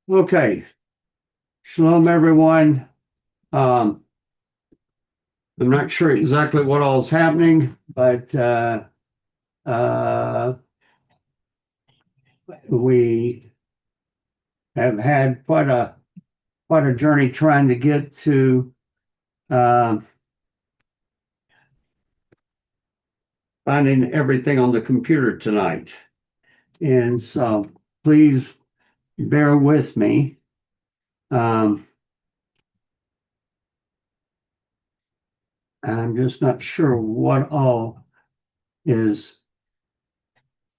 Okay, shalom everyone. Um, I'm not sure exactly what all is happening, but uh, we have had quite a journey trying to get to uh, finding everything on the computer tonight, and so please bear with me. Um, I'm just not sure what all is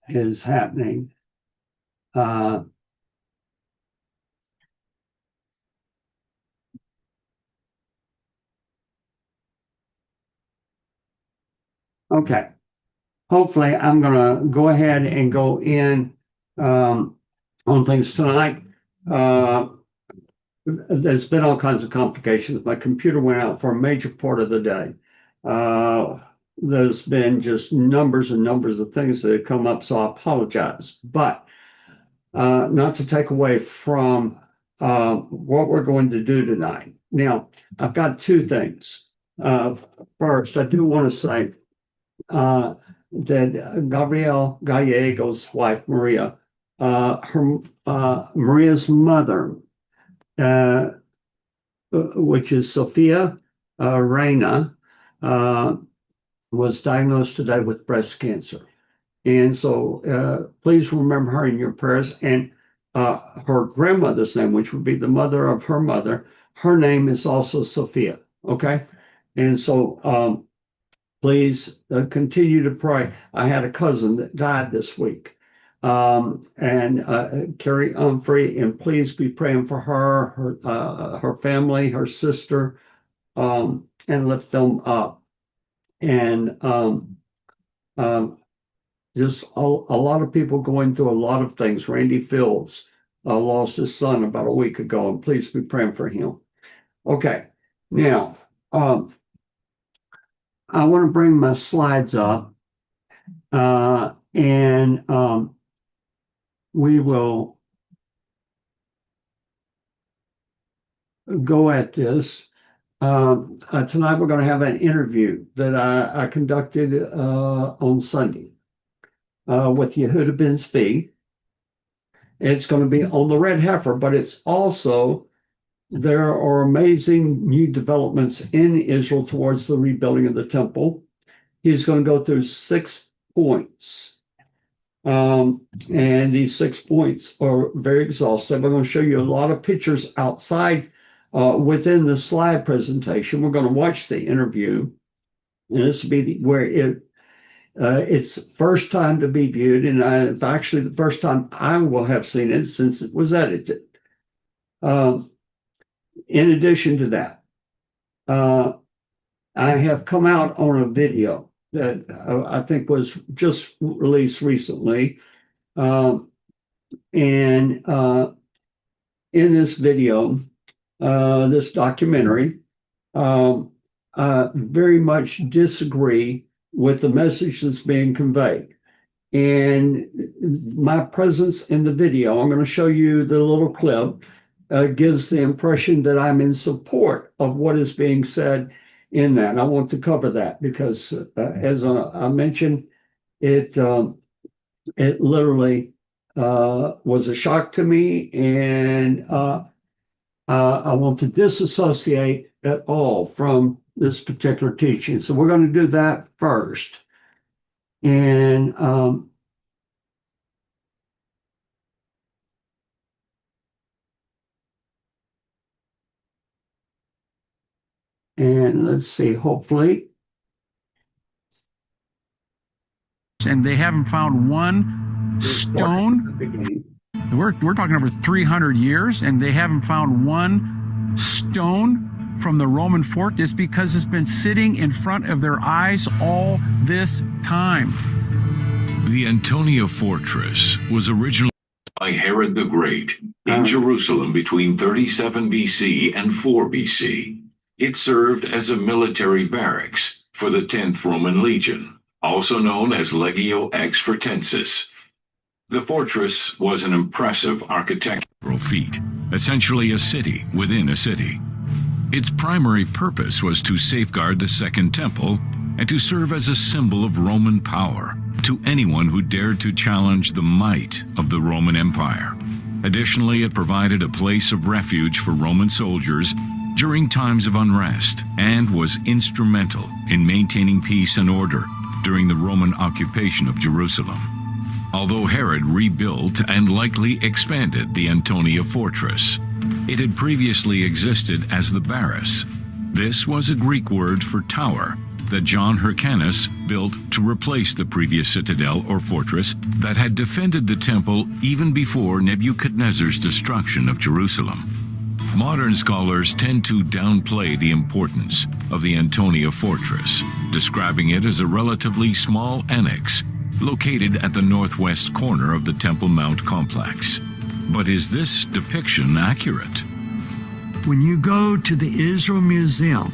is happening. Uh, okay. Hopefully, I'm going to go ahead and go in on things tonight. Uh, there's been all kinds of complications. My computer went out for a major part of the day. There's been just numbers and numbers of things that have come up, so I apologize. But not to take away from what we're going to do tonight. Now, I've got two things. First, I do want to say that Gabrielle Gallego's wife, Maria, Maria's mother, uh, which is Sophia Reina, was diagnosed today with breast cancer. And so please remember her in your prayers. And her grandmother's name, which would be the mother of her mother, her name is also Sophia. Okay. And so please continue to pray. I had a cousin that died this week, and Carrie Humphrey, and please be praying for her family, her sister, and lift them up. And just a lot of people going through a lot of things. Randy Fields lost his son about a week ago, and please be praying for him. Okay, now I want to bring my slides up. And we will go at this. Tonight we're going to have an interview that I conducted on Sunday with Yehuda ben Tzvi. It's going to be on the red heifer, but it's also, there are amazing new developments in Israel towards the rebuilding of the temple. He's going to go through 6 points. And these 6 points are very exhaustive. I'm going to show you a lot of pictures outside within the slide presentation. We're going to watch the interview, and this will be where it's first time to be viewed, and it's actually the first time I will have seen it since it was edited. In addition to that, I have come out on a video that I think was just released recently. And in this video, this documentary, I very much disagree with the message that's being conveyed. And my presence in the video, I'm going to show you the little clip, gives the impression that I'm in support of what is being said in that. And I want to cover that because, as I mentioned, it literally was a shock to me, and I want to disassociate at all from this particular teaching. So we're going to do that first. And let's see, hopefully. And they haven't found one stone. We're talking over 300 years, and they haven't found one stone from the Roman fort. It's because it's been sitting in front of their eyes all this time. The Antonia Fortress was originally by Herod the Great in Jerusalem between 37 BC and 4 BC. It served as a military barracks for the 10th Roman Legion, also known as Legio Exfratensis. The fortress was an impressive architectural feat, essentially a city within a city. Its primary purpose was to safeguard the Second Temple and to serve as a symbol of Roman power to anyone who dared to challenge the might of the Roman Empire. Additionally, it provided a place of refuge for Roman soldiers during times of unrest and was instrumental in maintaining peace and order during the Roman occupation of Jerusalem. Although Herod rebuilt and likely expanded the Antonia fortress, it had previously existed as the Barras. This was a Greek word for tower that John Hyrcanus built to replace the previous citadel or fortress that had defended the temple even before Nebuchadnezzar's destruction of Jerusalem. Modern scholars tend to downplay the importance of the Antonia fortress, describing it as a relatively small annex located at the northwest corner of the Temple Mount complex. But is this depiction accurate? When you go to the Israel Museum,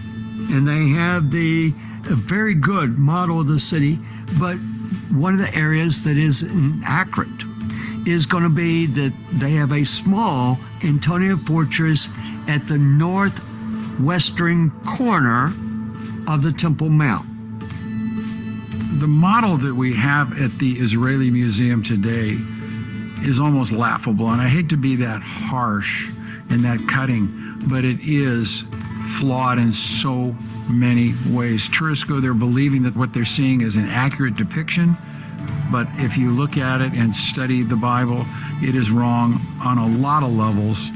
and they have a very good model of the city, but one of the areas that is inaccurate is going to be that they have a small Antonia fortress at the northwestern corner of the Temple Mount. The model that we have at the Israeli Museum today is almost laughable, and I hate to be that harsh and that cutting, but it is flawed in so many ways. Tourists go there believing that what they're seeing is an accurate depiction, but if you look at it and study the Bible, it is wrong on a lot of levels.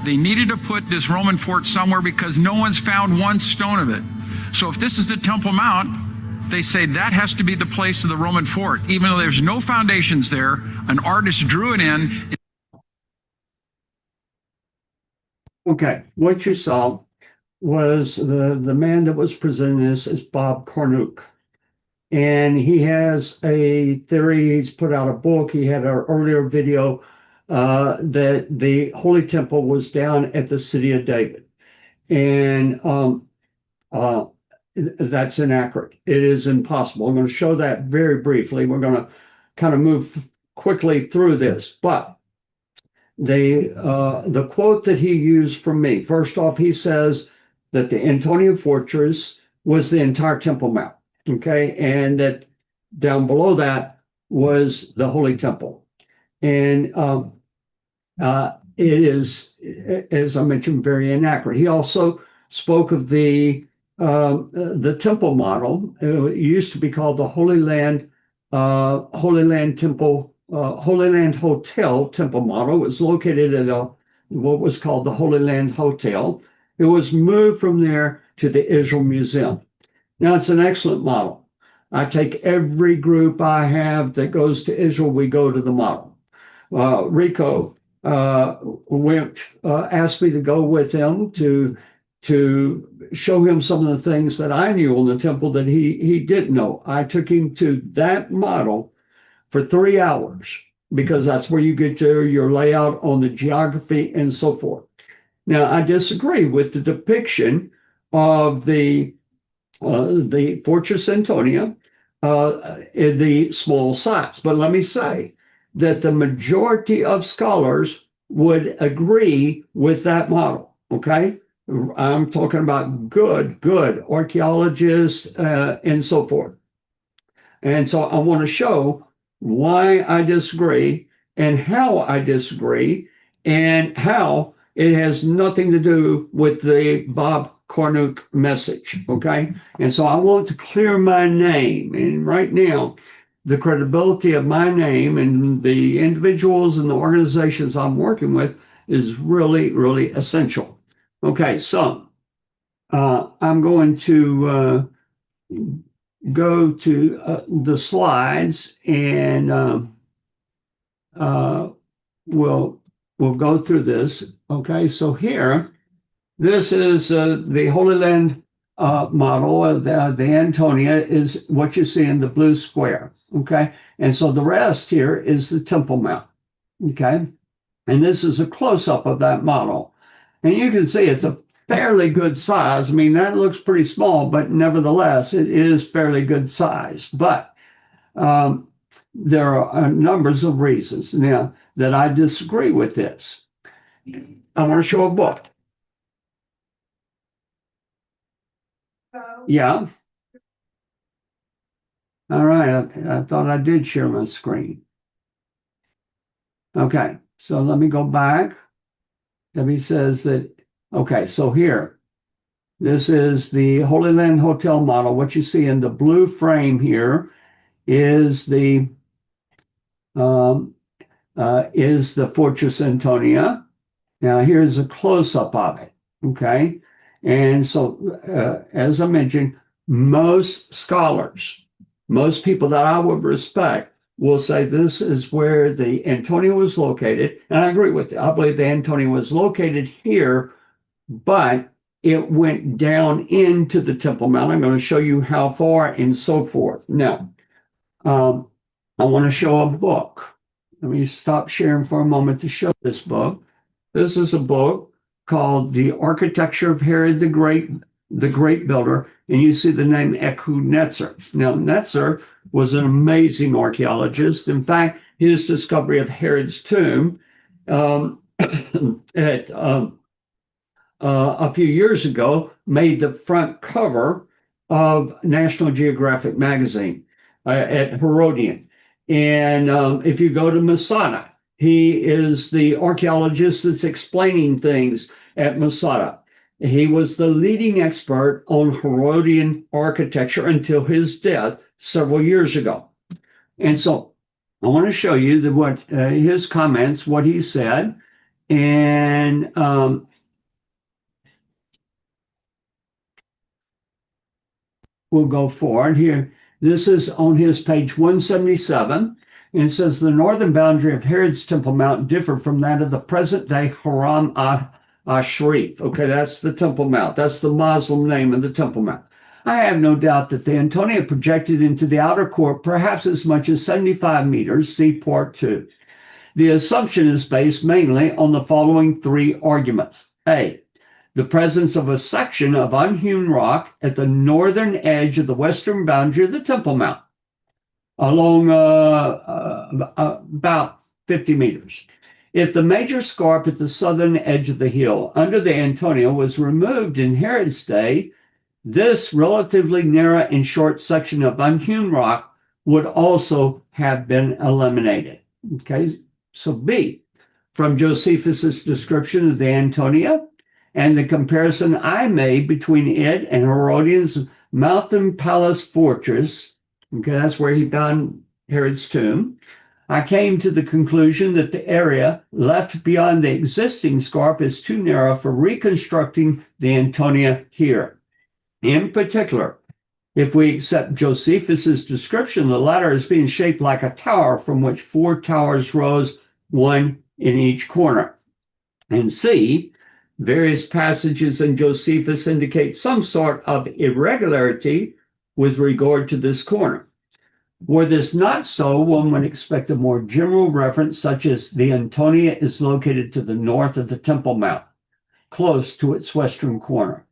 They needed to put this Roman fort somewhere because no one's found one stone of it. So if this is the Temple Mount, they say that has to be the place of the Roman fort. Even though there's no foundations there, an artist drew it in. Okay, what you saw was the man that was presenting this is Bob Cornuke. And he has a theory. He's put out a book. He had an earlier video that the Holy Temple was down at the city of David. And that's inaccurate. It is impossible. I'm going to show that very briefly. We're going to kind of move quickly through this. But the quote that he used from me, first off, he says that the Antonia Fortress was the entire Temple Mount. Okay, and that down below that was the Holy Temple. And it is, as I mentioned, very inaccurate. He also spoke of the temple model. It used to be called the Holy Land Temple, Holy Land Hotel Temple model. It was located at what was called the Holy Land Hotel. It was moved from there to the Israel Museum. Now, it's an excellent model. I take every group I have that goes to Israel, we go to the model. Rico asked me to go with him to show him some of the things that I knew on the temple that he didn't know. I took him to that model for 3 hours because that's where you get your layout on the geography and so forth. Now, I disagree with the depiction of the Fortress Antonia in the small size. But let me say that the majority of scholars would agree with that model, okay? I'm talking about good archaeologists and so forth. And so I want to show why I disagree and how I disagree and how it has nothing to do with the Bob Cornuke message, okay? And so I want to clear my name. And right now, the credibility of my name and the individuals and the organizations I'm working with is really, really essential. Okay, so I'm going to go to the slides, and we'll go through this. Okay, so here, this is the Holy Land model. The Antonia is what you see in the blue square. Okay, and so the rest here is the Temple Mount. Okay, and this is a close-up of that model. And you can see it's a fairly good size. I mean, that looks pretty small, but nevertheless, it is fairly good size. But there are numbers of reasons now that I disagree with this. I want to show a book. Yeah. All right. I thought I did share my screen. Okay. So let me go back. Debbie says that, okay, so here, this is the Holy Land Hotel model. What you see in the blue frame here is the Fortress Antonia. Now here's a close-up of it. Okay. And so, as I mentioned, most scholars, most people that I would respect will say this is where the Antonia was located. And I agree with you. I believe the Antonia was located here, but it went down into the Temple Mount. I'm going to show you how far and so forth. Now, I want to show a book. Let me stop sharing for a moment to show this book. This is a book called The Architecture of Herod the Great Builder, and you see the name Nebuchadnezzar. Now, Nebuchadnezzar was an amazing archaeologist. In fact, his discovery of Herod's tomb a few years ago made the front cover of National Geographic magazine at Herodian. And if you go to Masada, he is the archaeologist that's explaining things at Masada. He was the leading expert on Herodian architecture until his death several years ago. And so I want to show you his comments, what he said, and we'll go forward here. This is on his page 177. And it says the northern boundary of Herod's Temple Mount differed from that of the present day Haram Ashrif. Okay, that's the Temple Mount. That's the Muslim name of the Temple Mount. I have no doubt that the Antonia projected into the outer court perhaps as much as 75 meters, see part 2. The assumption is based mainly on the following 3 arguments. A, the presence of a section of unhewn rock at the northern edge of the western boundary of the Temple Mount, along about 50 meters. If the major scarp at the southern edge of the hill under the Antonia was removed in Herod's day, this relatively narrow and short section of unhewn rock would also have been eliminated. Okay, so B, from Josephus's description of the Antonia and the comparison I made between it and Herodian's mountain palace fortress, okay, that's where he found Herod's tomb, I came to the conclusion that the area left beyond the existing scarp is too narrow for reconstructing the Antonia here. In particular, if we accept Josephus's description, the latter is being shaped like a tower from which 4 towers rose, one in each corner. And C, various passages in Josephus indicate some sort of irregularity with regard to this corner. Were this not so, one would expect a more general reference, such as the Antonia is located to the north of the Temple Mount, close to its western corner.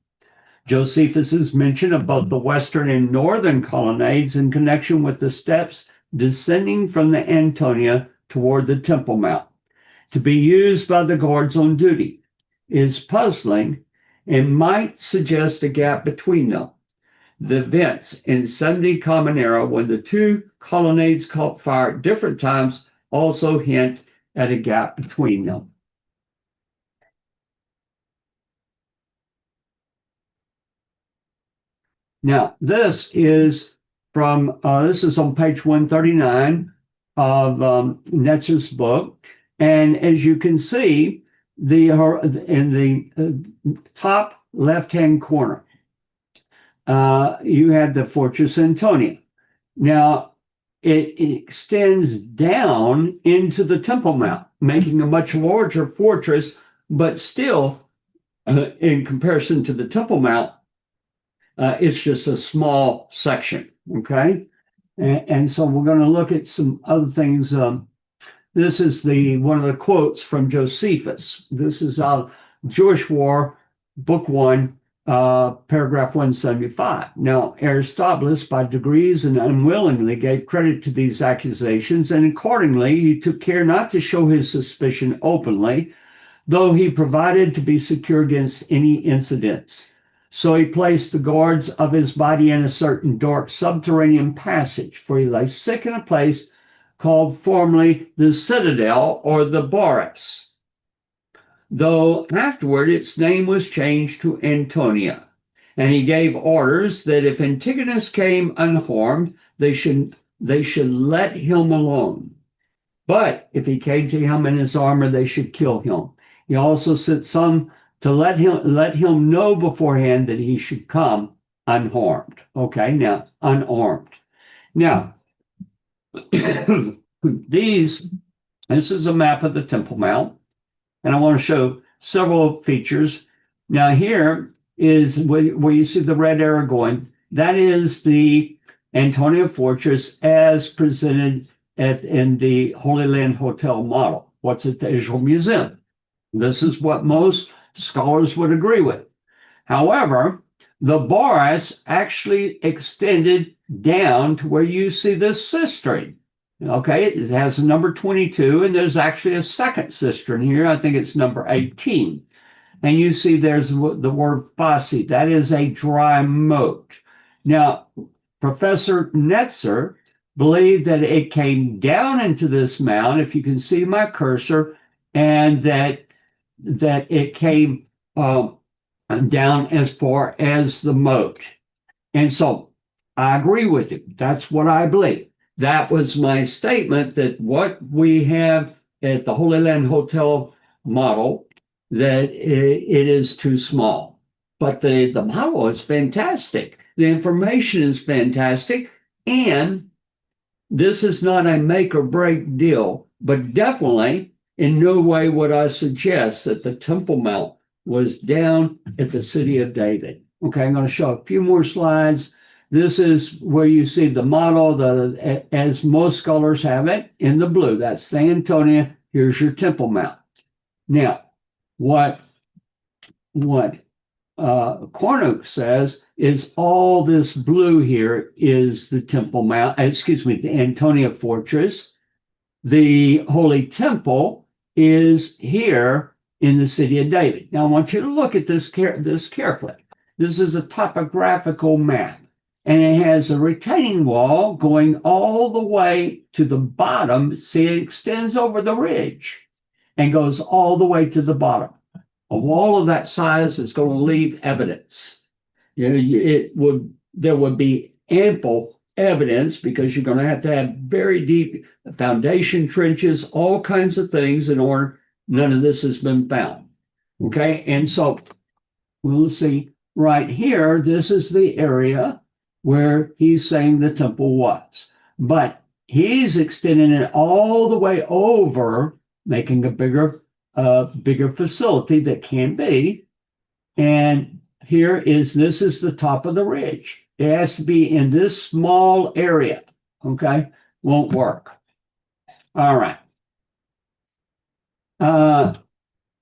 Josephus's mention of both the western and northern colonnades in connection with the steps descending from the Antonia toward the Temple Mount, to be used by the guards on duty, is puzzling and might suggest a gap between them. The events in 70 Common Era, when the 2 colonnades caught fire at different times, also hint at a gap between them. Now, this is on page 139 of Netzer's book. And as you can see, in the top left-hand corner, you have the Fortress Antonia. Now, it extends down into the Temple Mount, making a much larger fortress, but still, in comparison to the Temple Mount, it's just a small section, okay? And so we're going to look at some other things. This is one of the quotes from Josephus. This is Jewish War, Book 1, paragraph 175. Now, Aristobulus, by degrees and unwillingly, gave credit to these accusations, and accordingly, he took care not to show his suspicion openly, though he provided to be secure against any incidents. So he placed the guards of his body in a certain dark subterranean passage, for he lay sick in a place called formerly the Citadel or the Boris, though afterward its name was changed to Antonia. And he gave orders that if Antigonus came unharmed, they should let him alone. But if he came to him in his armor, they should kill him. He also sent some to let him know beforehand that he should come unharmed. Okay, now unarmed. Now, this is a map of the Temple Mount, and I want to show several features. Now, here is where you see the red arrow going. That is the Antonia Fortress as presented in the Holy Land Hotel model. What's at the Israel Museum? This is what most scholars would agree with. However, the Boris actually extended down to where you see this cistern. Okay, it has a number 22, and there's actually a second cistern here. I think it's number 18. And you see there's the word Fassi. That is a dry moat. Now, Professor Netzer believed that it came down into this mound, if you can see my cursor, and that it came down as far as the moat. And so I agree with you. That's what I believe. That was my statement, that what we have at the Holy Land Hotel model, that it is too small. But the model is fantastic. The information is fantastic. And this is not a make or break deal, but definitely in no way would I suggest that the Temple Mount was down at the city of David. Okay, I'm going to show a few more slides. This is where you see the model, as most scholars have it, in the blue. That's the Antonia. Here's your Temple Mount. Now, what Cornuke says is all this blue here is the Temple Mount, the Antonia Fortress. The Holy Temple is here in the city of David. Now, I want you to look at this carefully. This is a topographical map, and it has a retaining wall going all the way to the bottom. See, it extends over the ridge and goes all the way to the bottom. A wall of that size is going to leave evidence. There would be ample evidence, because you're going to have very deep foundation trenches, all kinds of things in order. None of this has been found. Okay, and so we'll see right here, this is the area where he's saying the temple was. But he's extending it all the way over, making a bigger facility that can be. And this is the top of the ridge. It has to be in this small area. Okay, won't work. All right.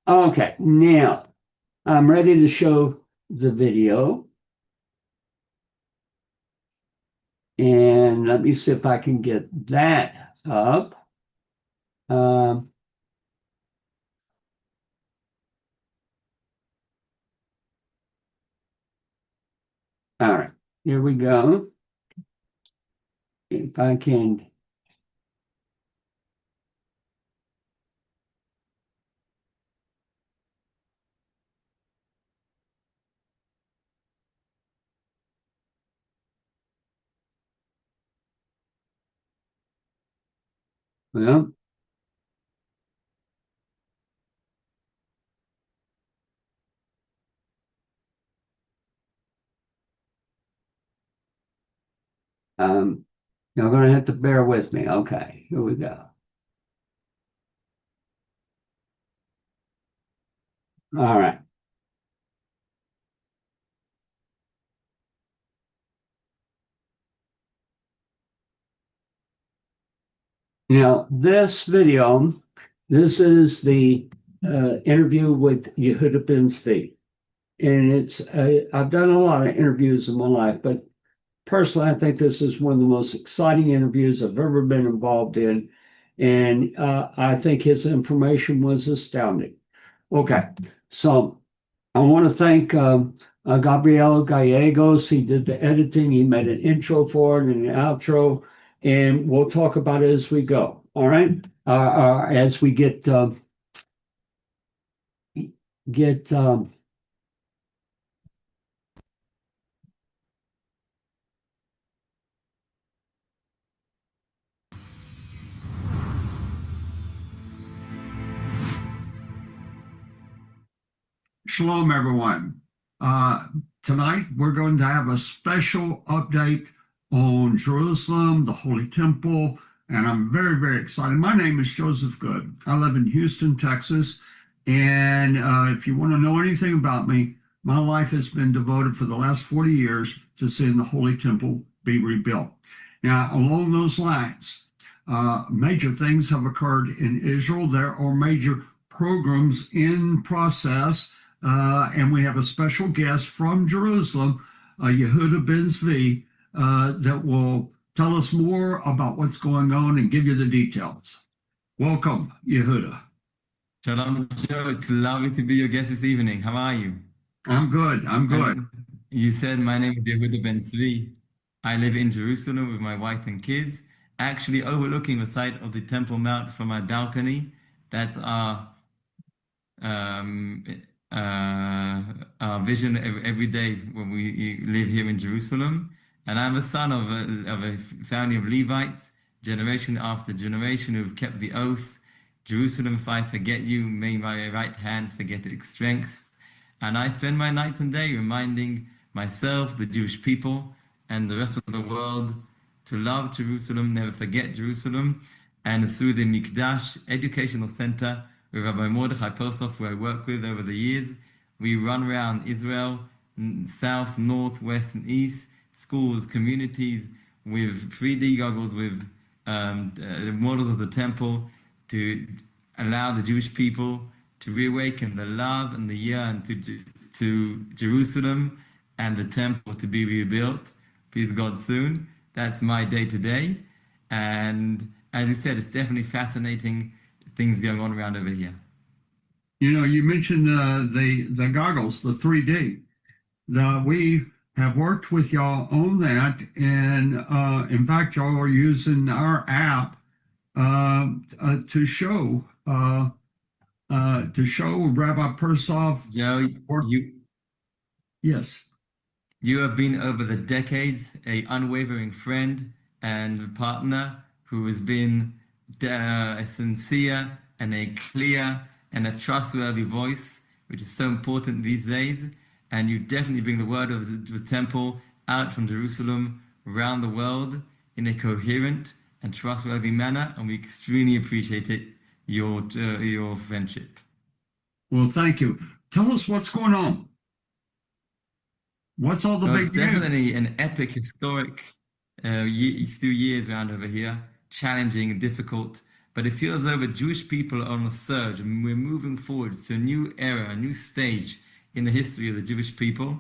Okay, now I'm ready to show the video. And let me see if I can get that up. All right, here we go. If I can. Well, you're going to have to bear with me. Okay, here we go. All right. Now, this video, this is the interview with Yehuda ben Tzvi. And I've done a lot of interviews in my life, but personally, I think this is one of the most exciting interviews I've ever been involved in. And I think his information was astounding. Okay, so I want to thank Gabriel Gallegos. He did the editing. He made an intro for it and an outro, and we'll talk about it as we go. All right, as we get Shalom, everyone. Tonight, we're going to have a special update on Jerusalem, the Holy Temple, and I'm very, very excited. My name is Joseph Good. I live in Houston, Texas, and if you want to know anything about me, my life has been devoted for the last 40 years to seeing the Holy Temple be rebuilt. Now, along those lines, major things have occurred in Israel. There are major programs in process. And we have a special guest from Jerusalem, Yehuda Ben Tzvi, that will tell us more about what's going on and give you the details. Welcome, Yehuda. Shalom, Joe. It's lovely to be your guest this evening. How are you? I'm good. I'm good. And you said my name is Yehuda Ben Tzvi. I live in Jerusalem with my wife and kids, actually overlooking the site of the Temple Mount from my balcony. That's um, our vision every day when we live here in Jerusalem. And I'm the son of a family of Levites, generation after generation who've kept the oath. Jerusalem, if I forget you, may my right hand forget its strength. And I spend my nights and day reminding myself, the Jewish people, and the rest of the world to love Jerusalem, never forget Jerusalem. And through the Mikdash Educational Center with Rabbi Mordechai Posov, who I work with over the years, we run around Israel, south, north, west, and east, schools, communities, with 3D goggles, with models of the temple, to allow the Jewish people to reawaken the love and the yearn to Jerusalem and the temple to be rebuilt. Please God soon. That's my day to day. And as you said, it's definitely fascinating things going on around over here. You know, you mentioned the goggles, the 3D. We have worked with y'all on that, and in fact, y'all are using our app to show Rabbi Persov. Joe, Yes. You have been over the decades a unwavering friend and partner who has been a sincere and a clear and a trustworthy voice, which is so important these days. And you definitely bring the word of the temple out from Jerusalem around the world in a coherent and trustworthy manner, and we extremely appreciate it, your friendship. Well, thank you. Tell us what's going on. What's all the Well, big it's definitely an epic, historic few years around over here, challenging and difficult, but it feels as though the Jewish people are on a surge, and we're moving forwards to a new era, a new stage in the history of the Jewish people.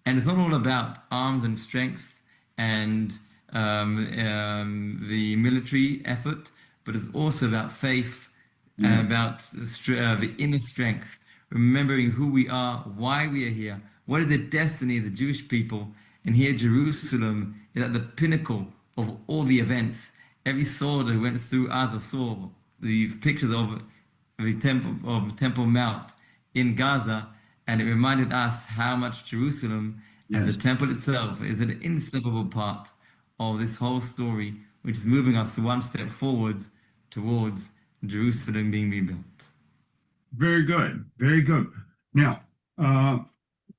And it's not all about arms and strength and the military effort, but it's also about faith and about the inner strength, remembering who we are, why we are here, what is the destiny of the Jewish people. And here, Jerusalem is at the pinnacle of all the events. Every soldier who went through Gaza saw the pictures of the Temple Mount in Gaza, and it reminded us how much Jerusalem and the temple itself is an inseparable part of this whole story, which is moving us one step forwards towards Jerusalem being rebuilt. Very good. Very good. Now,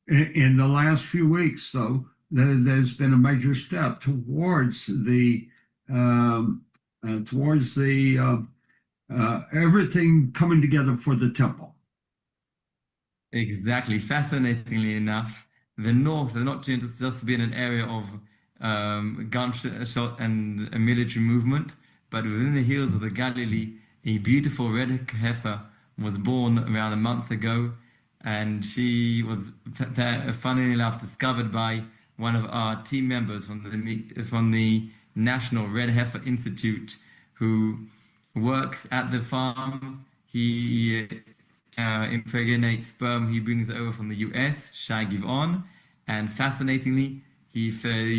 in the last few weeks, though, there's been a major step towards everything coming together for the temple. Exactly. Fascinatingly enough, the north has not just been an area of gunshot and a military movement, but within the hills of the Galilee, a beautiful red heifer was born around a month ago, and she was, funnily enough, discovered by one of our team members from the National Red Heifer Institute, who works at the farm. He impregnate sperm he brings over from the US, Shai Givon, and fascinatingly, he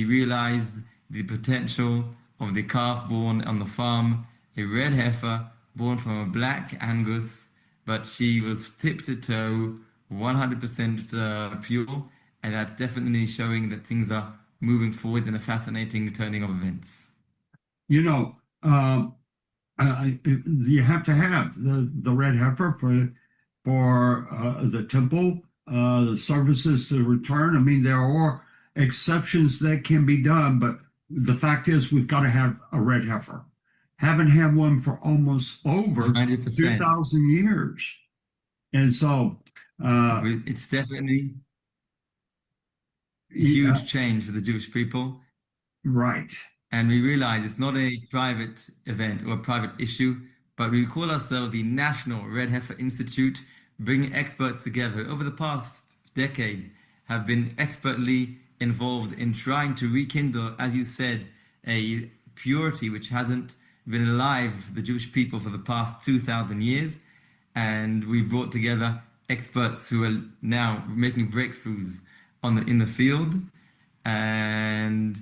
realized the potential of the calf born on the farm, a red heifer born from a black Angus, but she was tip to toe, 100% pure, and that's definitely showing that things are moving forward in a fascinating turning of events. You know, you have to have the red heifer for the temple, the services to return. I mean, there are exceptions that can be done, but the fact is we've got to have a red heifer. Haven't had one for almost over 100%. 2,000 years. And so It's definitely a yeah, huge change for the Jewish people. right. And we realize it's not a private event or a private issue, but we call ourselves the National Red Heifer Institute, bringing experts together over the past decade, have been expertly involved in trying to rekindle, as you said, a purity which hasn't been alive for the Jewish people for the past 2,000 years. And we brought together experts who are now making breakthroughs in the field. And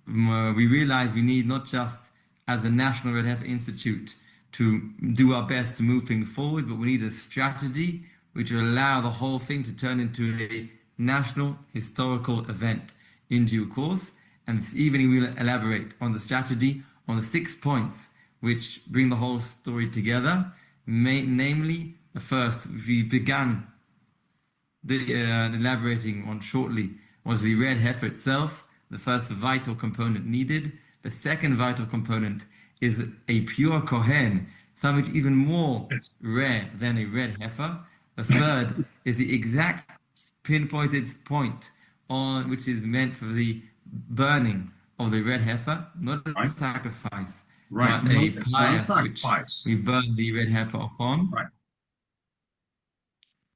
we realize we need not just as a National Red Heifer Institute to do our best to move things forward, but we need a strategy which will allow the whole thing to turn into a national historical event in due course. And this evening we'll elaborate on the strategy, on the 6 points which bring the whole story together. Namely, the first we began elaborating on shortly was the red heifer itself, the first vital component needed. The second vital component is a pure Kohen, something even more rare than a red heifer. The third is the exact pinpointed point on which is meant for the burning of the red heifer, not a sacrifice, Right. but a It's pyre which we burn the red heifer upon. Right.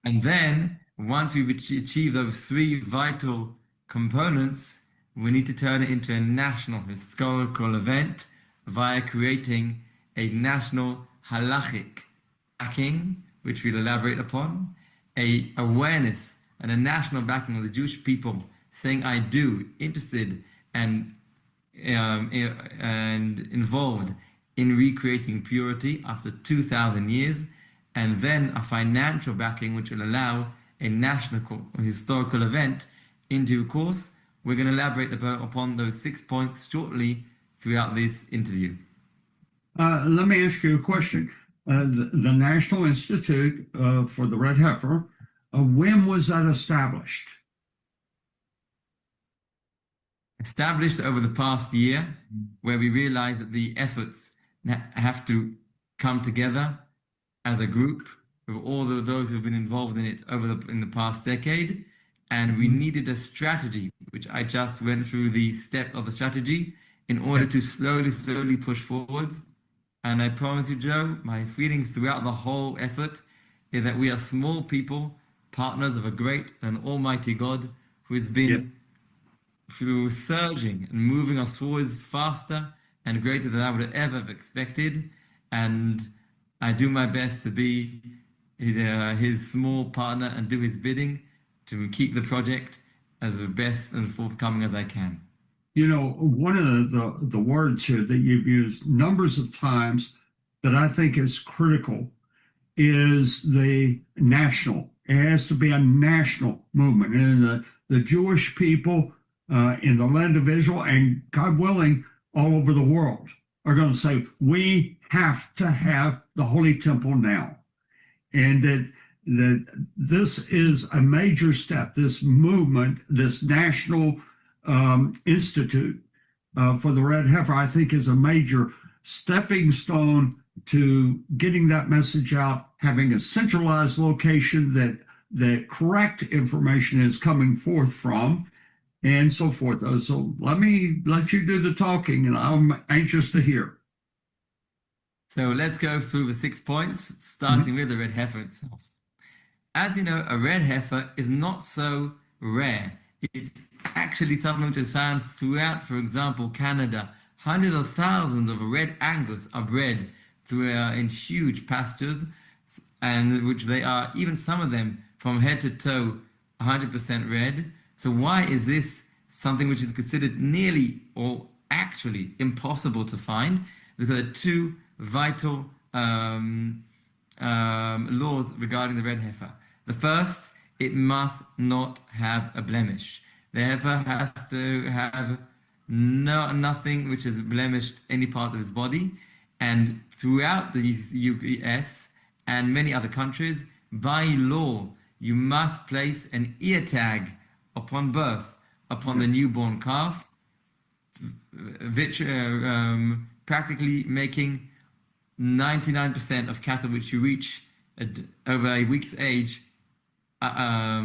And then, once we've achieved those three vital components, we need to turn it into a national historical event via creating a national halachic backing, which we'll elaborate upon, a awareness and a national backing of the Jewish people saying, I do, interested and involved in recreating purity after 2,000 years, and then a financial backing which will allow a national historical event in due course. We're going to elaborate upon those 6 points shortly throughout this interview. Let me ask you a question. The National Institute for the Red Heifer, when was that established? Established over the past year, where we realized that the efforts have to come together as a group with all of those who have been involved in it in the past decade. And we needed a strategy, which I just went through the step of the strategy in order to slowly push forwards. And I promise you, Joe, my feeling throughout the whole effort is that we are small people, partners of a great and almighty God who has been through surging and moving us forwards faster and greater than I would ever have expected. And I do my best to be his small partner and do his bidding to keep the project as the best and forthcoming as I can. You know, one of the words here that you've used numbers of times that I think is critical is the national. It has to be a national movement. And the Jewish people in the land of Israel, and God willing, all over the world, are going to say, we have to have the Holy Temple now. And that this is a major step, this movement, this national institute for the red heifer, I think is a major stepping stone to getting that message out, having a centralized location that correct information is coming forth from, and so forth. So let me let you do the talking, and I'm anxious to hear. So let's go through the 6 points, starting with the red heifer itself. As you know, a red heifer is not so rare. It's actually something which is found throughout, for example, Canada. Hundreds of thousands of red Angus are bred through in huge pastures, and which they are, even some of them, from head to toe, 100% red. So why is this something which is considered nearly or actually impossible to find? Because there are two vital laws regarding the red heifer. The first, it must not have a blemish. The heifer has to have nothing which has blemished any part of his body. And throughout the US and many other countries, by law, you must place an ear tag upon birth upon the newborn calf, which practically making 99% of cattle which you reach over a week's age are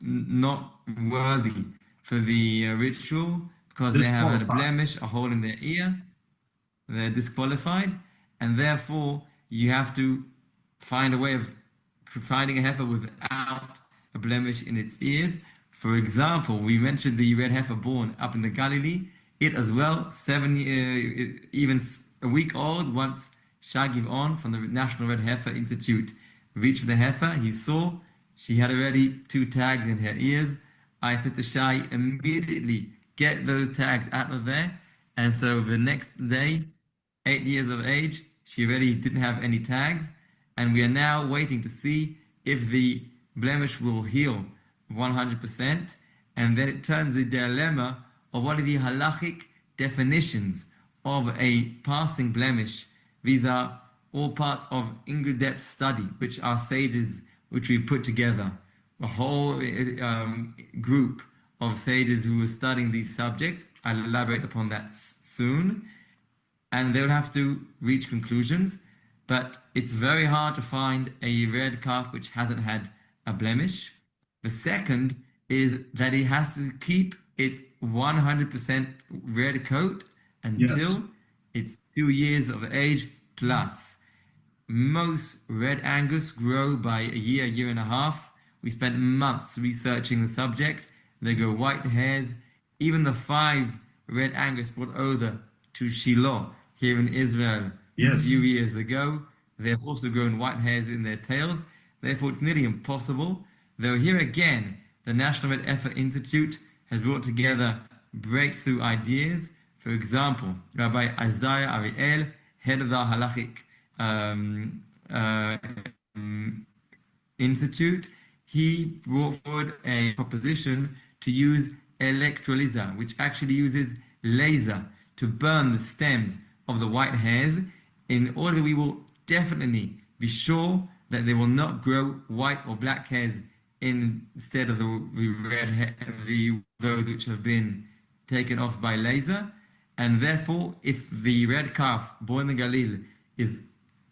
not worthy for the ritual because they have a blemish, a hole in their ear. They're disqualified, and therefore you have to find a way of finding a heifer without a blemish in its ears. For example, we mentioned the red heifer born up in the Galilee. It as well, even a week old, once Shai Givon from the National Red Heifer Institute reached the heifer, he saw she had already 2 tags in her ears. I said to Shai, immediately get those tags out of there. And so the next day, 8 years of age, she already didn't have any tags. And we are now waiting to see if the blemish will heal 100%. And then it turns the dilemma of what are the halachic definitions of a passing blemish. These are all parts of in-depth study, which our sages, which we've put together, a whole group of sages who are studying these subjects. I'll elaborate upon that soon. And they'll have to reach conclusions. But it's very hard to find a red calf which hasn't had a blemish. The second is that it has to keep its 100% red coat until it's 2 years of age plus. Most red Angus grow by a year and a half. We spent months researching the subject. They grow white hairs. Even the 5 red Angus brought over to Shiloh here in Israel a few years ago, they've also grown white hairs in their tails. Therefore, it's nearly impossible. Though here again, the National Red Heifer Institute has brought together breakthrough ideas. For example, Rabbi Isaiah Ariel, head of the Halachic Institute, he brought forward a proposition to use electrolyzer, which actually uses laser to burn the stems of the white hairs in order that we will definitely be sure that they will not grow white or black hairs instead of the red hair, those which have been taken off by laser. And therefore, if the red calf born in the Galil is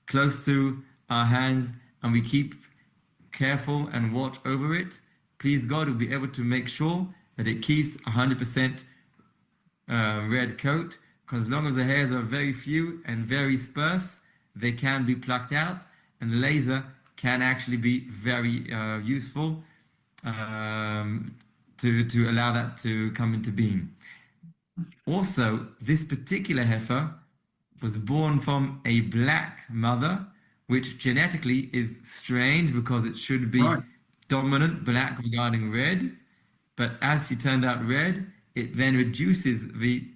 close to our hands and we keep careful and watch over it, please God, we'll be able to make sure that it keeps 100% red coat, because as long as the hairs are very few and very sparse, they can be plucked out, and the laser can actually be very useful to allow that to come into being. Also, this particular heifer was born from a black mother, which genetically is strange because it should be dominant black regarding red, but as she turned out red, it then reduces the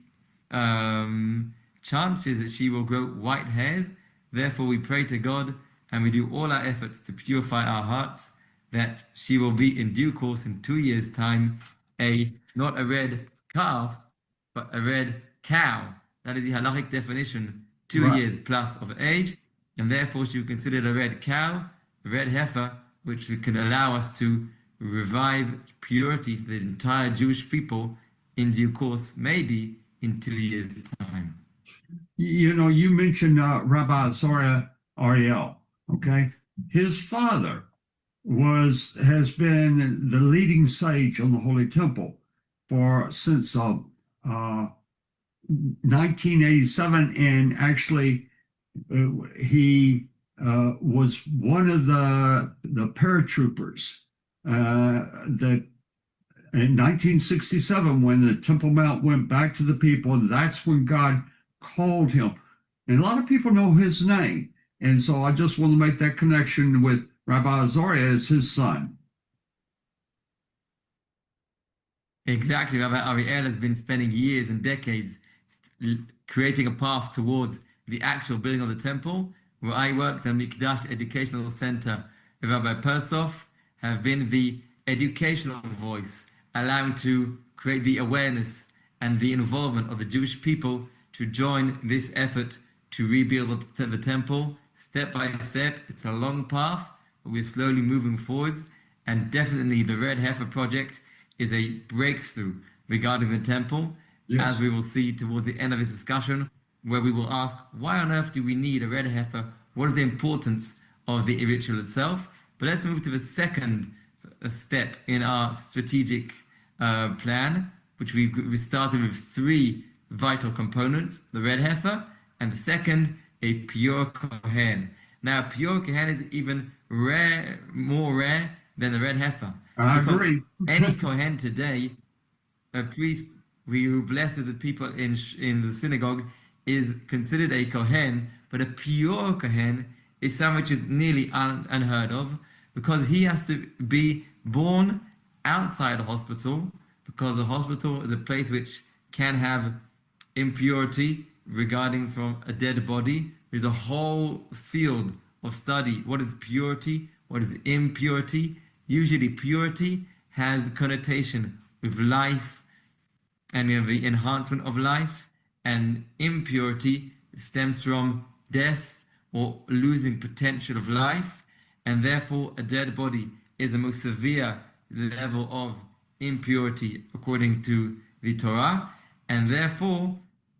chances that she will grow white hairs. Therefore, we pray to God and we do all our efforts to purify our hearts that she will be in due course in 2 years' time not a red calf, but a red cow. That is the halachic definition, 2 years plus of age, and therefore she will be considered a red cow, a red heifer, which can allow us to revive purity for the entire Jewish people in due course, maybe in 2 years' time. You know, you mentioned Rabbi Zora Ariel, okay? His father has been the leading sage on the Holy Temple since 1987, and actually he was one of the paratroopers that in 1967, when the Temple Mount went back to the people, and that's when God called him. And a lot of people know his name. And so I just want to make that connection with Rabbi Azaria as his son. Exactly. Rabbi Ariel has been spending years and decades creating a path towards the actual building of the temple. Where I work, the Mikdash Educational Center with Rabbi Persoff, have been the educational voice, allowing to create the awareness and the involvement of the Jewish people to join this effort to rebuild the temple step by step. It's a long path, but we're slowly moving forwards. And definitely the Red Heifer project is a breakthrough regarding the temple, as we will see towards the end of this discussion, where we will ask, why on earth do we need a red heifer? What is the importance of the ritual itself? But let's move to the second step in our strategic plan, which we started with 3 vital components: the red heifer, and the second, a pure kohen. Now, a pure kohen is even more rare than the red heifer. I agree. Any kohen today, a priest who blesses the people in the synagogue, is considered a kohen, but a pure kohen is something which is nearly unheard of, because he has to be born outside a hospital, because the hospital is a place which can have impurity regarding from a dead body. There's a whole field of study. What is purity? What is impurity? Usually purity has connotation with life and the enhancement of life, and impurity stems from death or losing potential of life, and therefore a dead body is the most severe level of impurity according to the Torah, and therefore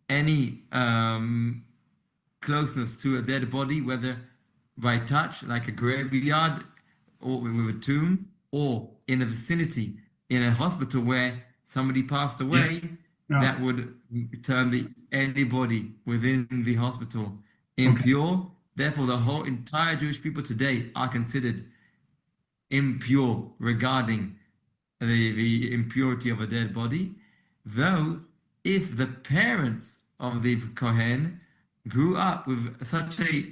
any closeness to a dead body, whether by touch like a graveyard or with a tomb, or in a vicinity in a hospital where somebody passed away, that would turn anybody within the hospital impure. Therefore, the whole entire Jewish people today are considered impure regarding the impurity of a dead body. Though, if the parents of the Kohen grew up with such a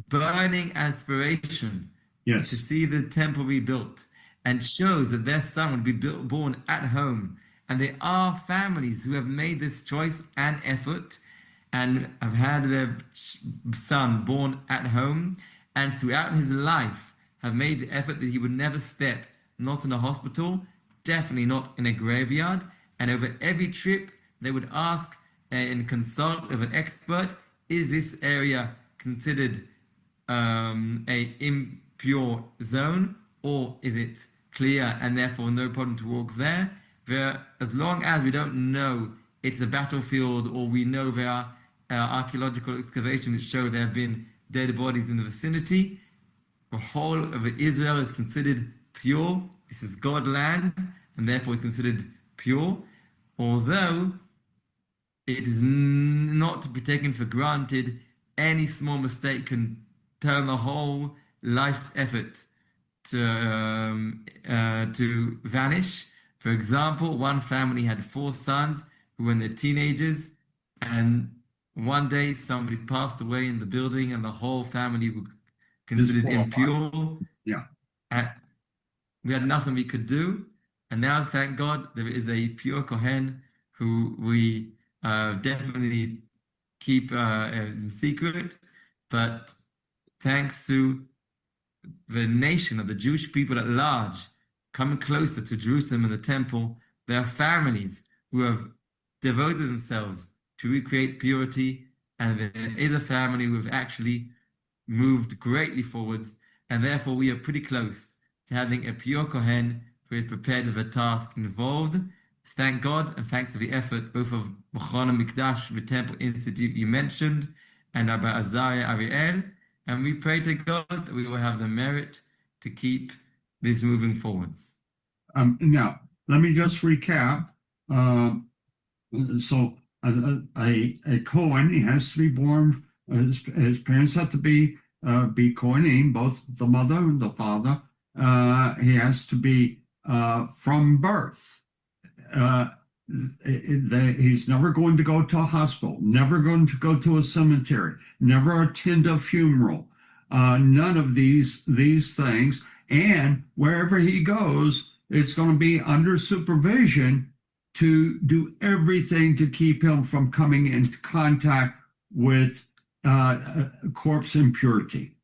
burning aspiration to see the temple rebuilt, and shows that their son would be born at home, and there are families who have made this choice and effort and have had their son born at home, and throughout his life have made the effort that he would never step, not in a hospital, definitely not in a graveyard, and over every trip they would ask and consult with an expert, is this area considered a impure zone, or is it clear and therefore no problem to walk there? As long as we don't know it's a battlefield, or we know there are archaeological excavations which show there have been dead bodies in the vicinity, the whole of Israel is considered pure. This is God land, and therefore is considered pure, although it is not to be taken for granted. Any small mistake can turn the whole life's effort to vanish. For example, one family had 4 sons who were in their teenagers, and one day somebody passed away in the building, and the whole family were considered impure. And we had nothing we could do, and now, thank God, there is a pure Kohen who we definitely keep in secret, but thanks to the nation of the Jewish people at large coming closer to Jerusalem and the temple, there are families who have devoted themselves to recreate purity, and there is a family who have actually moved greatly forwards, and therefore we are pretty close to having a pure Kohen who is prepared with the task involved. Thank God, and thanks to the effort both of Mechon Mikdash, the Temple Institute you mentioned, and Rabbi Azaria Ariel, and we pray to God that we will have the merit to keep this moving forwards. Now, let me just recap. So a Cohen, he has to be born, his parents have to be Kohanim, both the mother and the father. He has to be from birth. He's never going to go to a hospital, never going to go to a cemetery, never attend a funeral. none of these things. And wherever he goes, it's going to be under supervision to do everything to keep him from coming into contact with corpse impurity.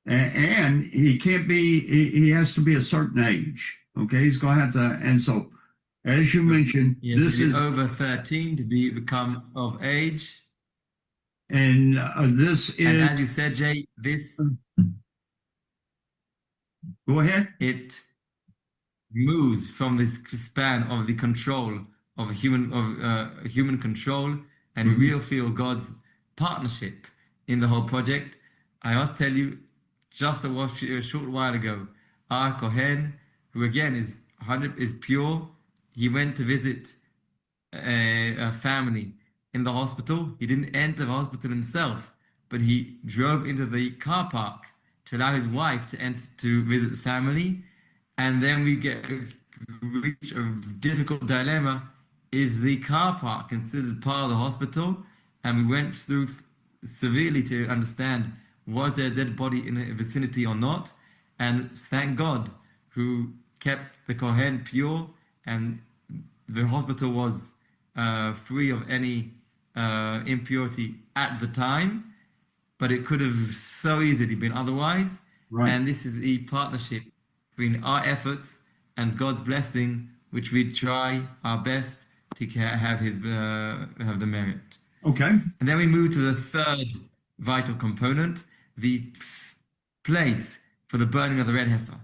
And he can't be, he has to be a certain age. Okay, he's going to have to, and so as you mentioned, this is over 13 to become of age. And this is, and as you said, Jay, this, go ahead. It moves from this span of the control of human control, and we will feel God's partnership in the whole project. I must tell you, just a short while ago, our Kohen, who again is pure, he went to visit a family in the hospital. He didn't enter the hospital himself, but he drove into the car park to allow his wife to enter to visit the family. And then we reach a difficult dilemma. Is the car park considered part of the hospital? And we went through severely to understand, was there a dead body in the vicinity or not? And thank God, who kept the Kohen pure, and the hospital was free of any impurity at the time, but it could have so easily been otherwise. Right. And this is a partnership between our efforts and God's blessing, which we try our best to have have the merit. Okay. And then we move to the third vital component. The place for the burning of the red heifer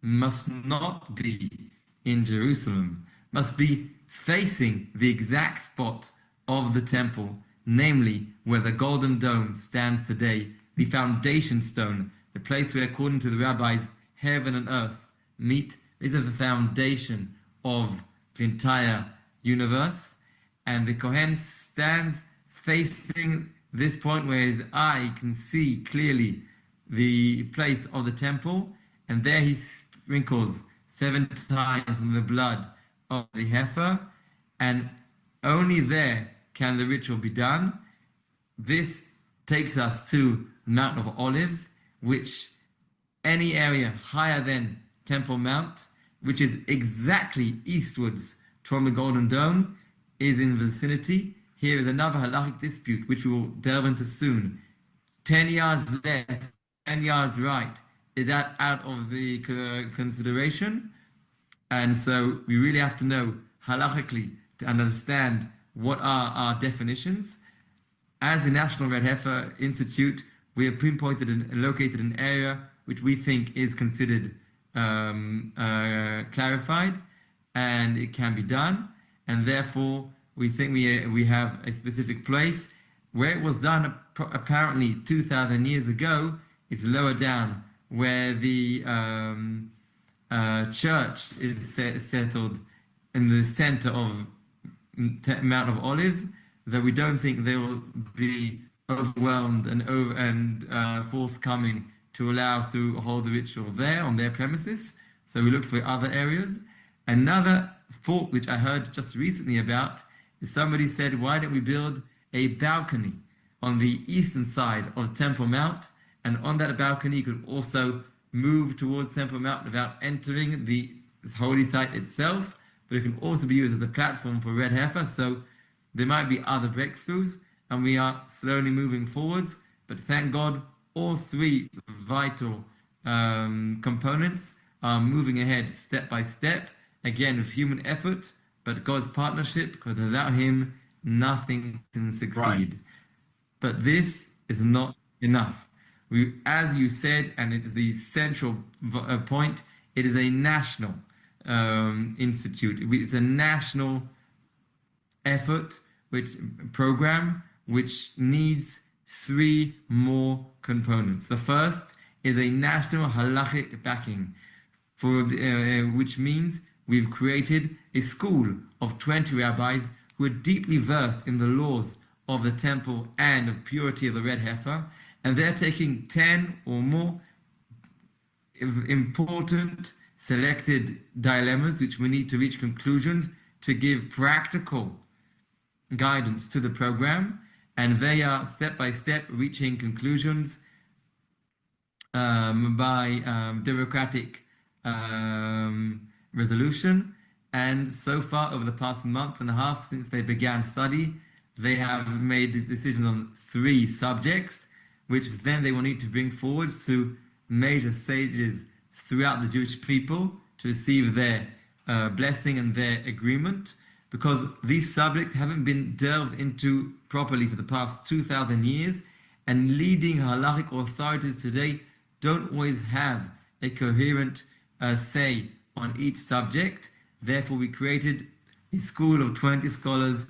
must not be in Jerusalem, must be facing the exact spot of the temple, namely where the golden dome stands today, the foundation stone, the place where, according to the rabbis, heaven and earth meet. This is the foundation of the entire universe. And the Kohen stands facing this point where his eye can see clearly the place of the temple, and there he sprinkles 7 times from the blood of the heifer, and only there can the ritual be done. This takes us to Mount of Olives, which any area higher than Temple Mount, which is exactly eastwards from the Golden Dome, is in the vicinity. Here is another halachic dispute, which we will delve into soon. 10 yards left, 10 yards right. Is that out of the consideration? And so we really have to know halachically to understand what are our definitions. As the National Red Heifer Institute, we have pinpointed and located an area which we think is considered clarified, and it can be done. And therefore, we think we have a specific place. Where it was done apparently 2,000 years ago is lower down, where the church is settled in the center of Mount of Olives, though we don't think they will be overwhelmed and forthcoming to allow us to hold the ritual there on their premises. So we look for other areas. Another thought which I heard just recently about is somebody said, why don't we build a balcony on the eastern side of Temple Mount, and on that balcony you could also move towards Temple Mount without entering the holy site itself, but it can also be used as a platform for red heifer. So there might be other breakthroughs, and we are slowly moving forwards. But thank God, all 3 vital components are moving ahead step by step, again with human effort, but God's partnership, because without Him, nothing can succeed. Right. But this is not enough. As you said, and it's the central point, it is a national institute. It's a national effort, program, which needs 3 more components. The first is a national halachic backing, which means we've created a school of 20 rabbis who are deeply versed in the laws of the temple and of purity of the red heifer, and they're taking 10 or more important selected dilemmas which we need to reach conclusions to give practical guidance to the program. and they are step by step reaching conclusions by democratic resolution. And so far, over the past month and a half since they began study, they have made decisions on 3 subjects, which then they will need to bring forward to major sages throughout the Jewish people to receive their blessing and their agreement, because these subjects haven't been delved into properly for the past 2,000 years, and leading halachic authorities today don't always have a coherent say on each subject. Therefore, we created a school of 20 scholars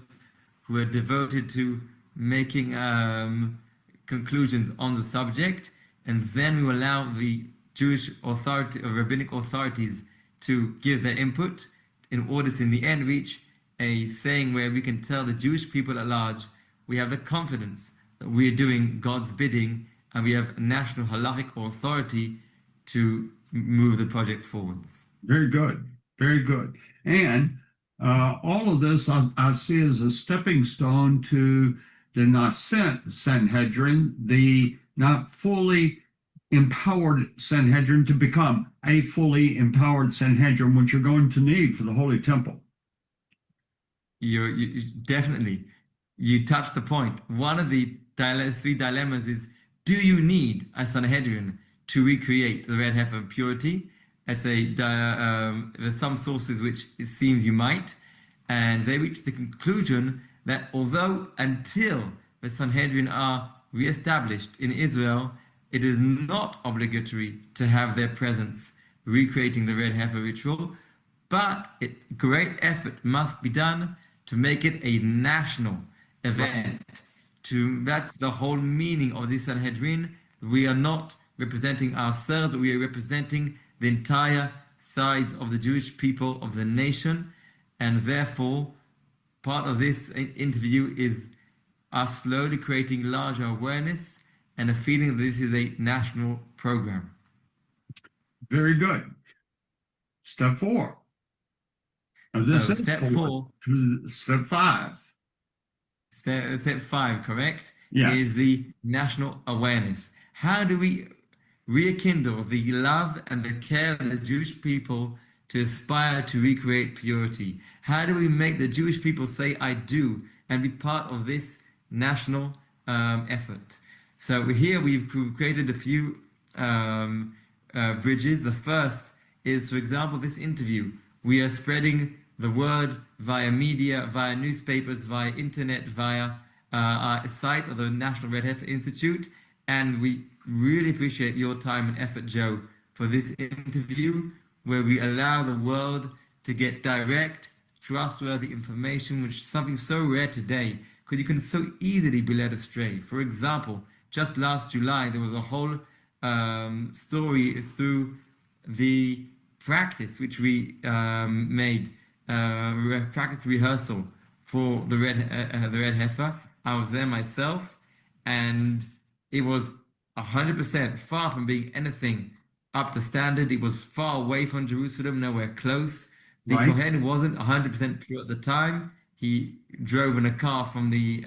who are devoted to making conclusions on the subject, and then we allow the Jewish authority or rabbinic authorities to give their input in order to, in the end, reach a saying where we can tell the Jewish people at large we have the confidence that we are doing God's bidding, and we have a national halachic authority to move the project forwards. Very good. Very good. And all of this I see as a stepping stone to the nascent Sanhedrin, the not fully empowered Sanhedrin, to become a fully empowered Sanhedrin, which you're going to need for the Holy Temple. You definitely, you touched the point. One of the 3 dilemmas is, do you need a Sanhedrin to recreate the red heifer purity? There's some sources which it seems you might, and they reach the conclusion that although until the Sanhedrin are re-established in Israel, it is not obligatory to have their presence recreating the red heifer ritual, but great effort must be done to make it a national event. That's the whole meaning of this Sanhedrin. We are not representing ourselves, we are representing the entire sides of the Jewish people of the nation, and therefore part of this interview is us slowly creating larger awareness and a feeling that this is a national program. Very good. Step 4. So step 4 to step 5. Step 5, correct? Yes. Is the national awareness. How do we rekindle the love and the care of the Jewish people to aspire to recreate purity? How do we make the Jewish people say, I do, and be part of this national effort? So here we've created a few bridges. The first is, for example, this interview. We are spreading the word via media, via newspapers, via internet, via our site of the National Red Heifer Institute. And we really appreciate your time and effort, Joe, for this interview, where we allow the world to get direct, trustworthy information, which is something so rare today, because you can so easily be led astray. For example, just last July, there was a whole story through the practice which we made, practice rehearsal for the red heifer. I was there myself, and it was 100% far from being anything up to standard. It was far away from Jerusalem, nowhere close. The Right. Kohen wasn't 100% pure at the time. He drove in a car from the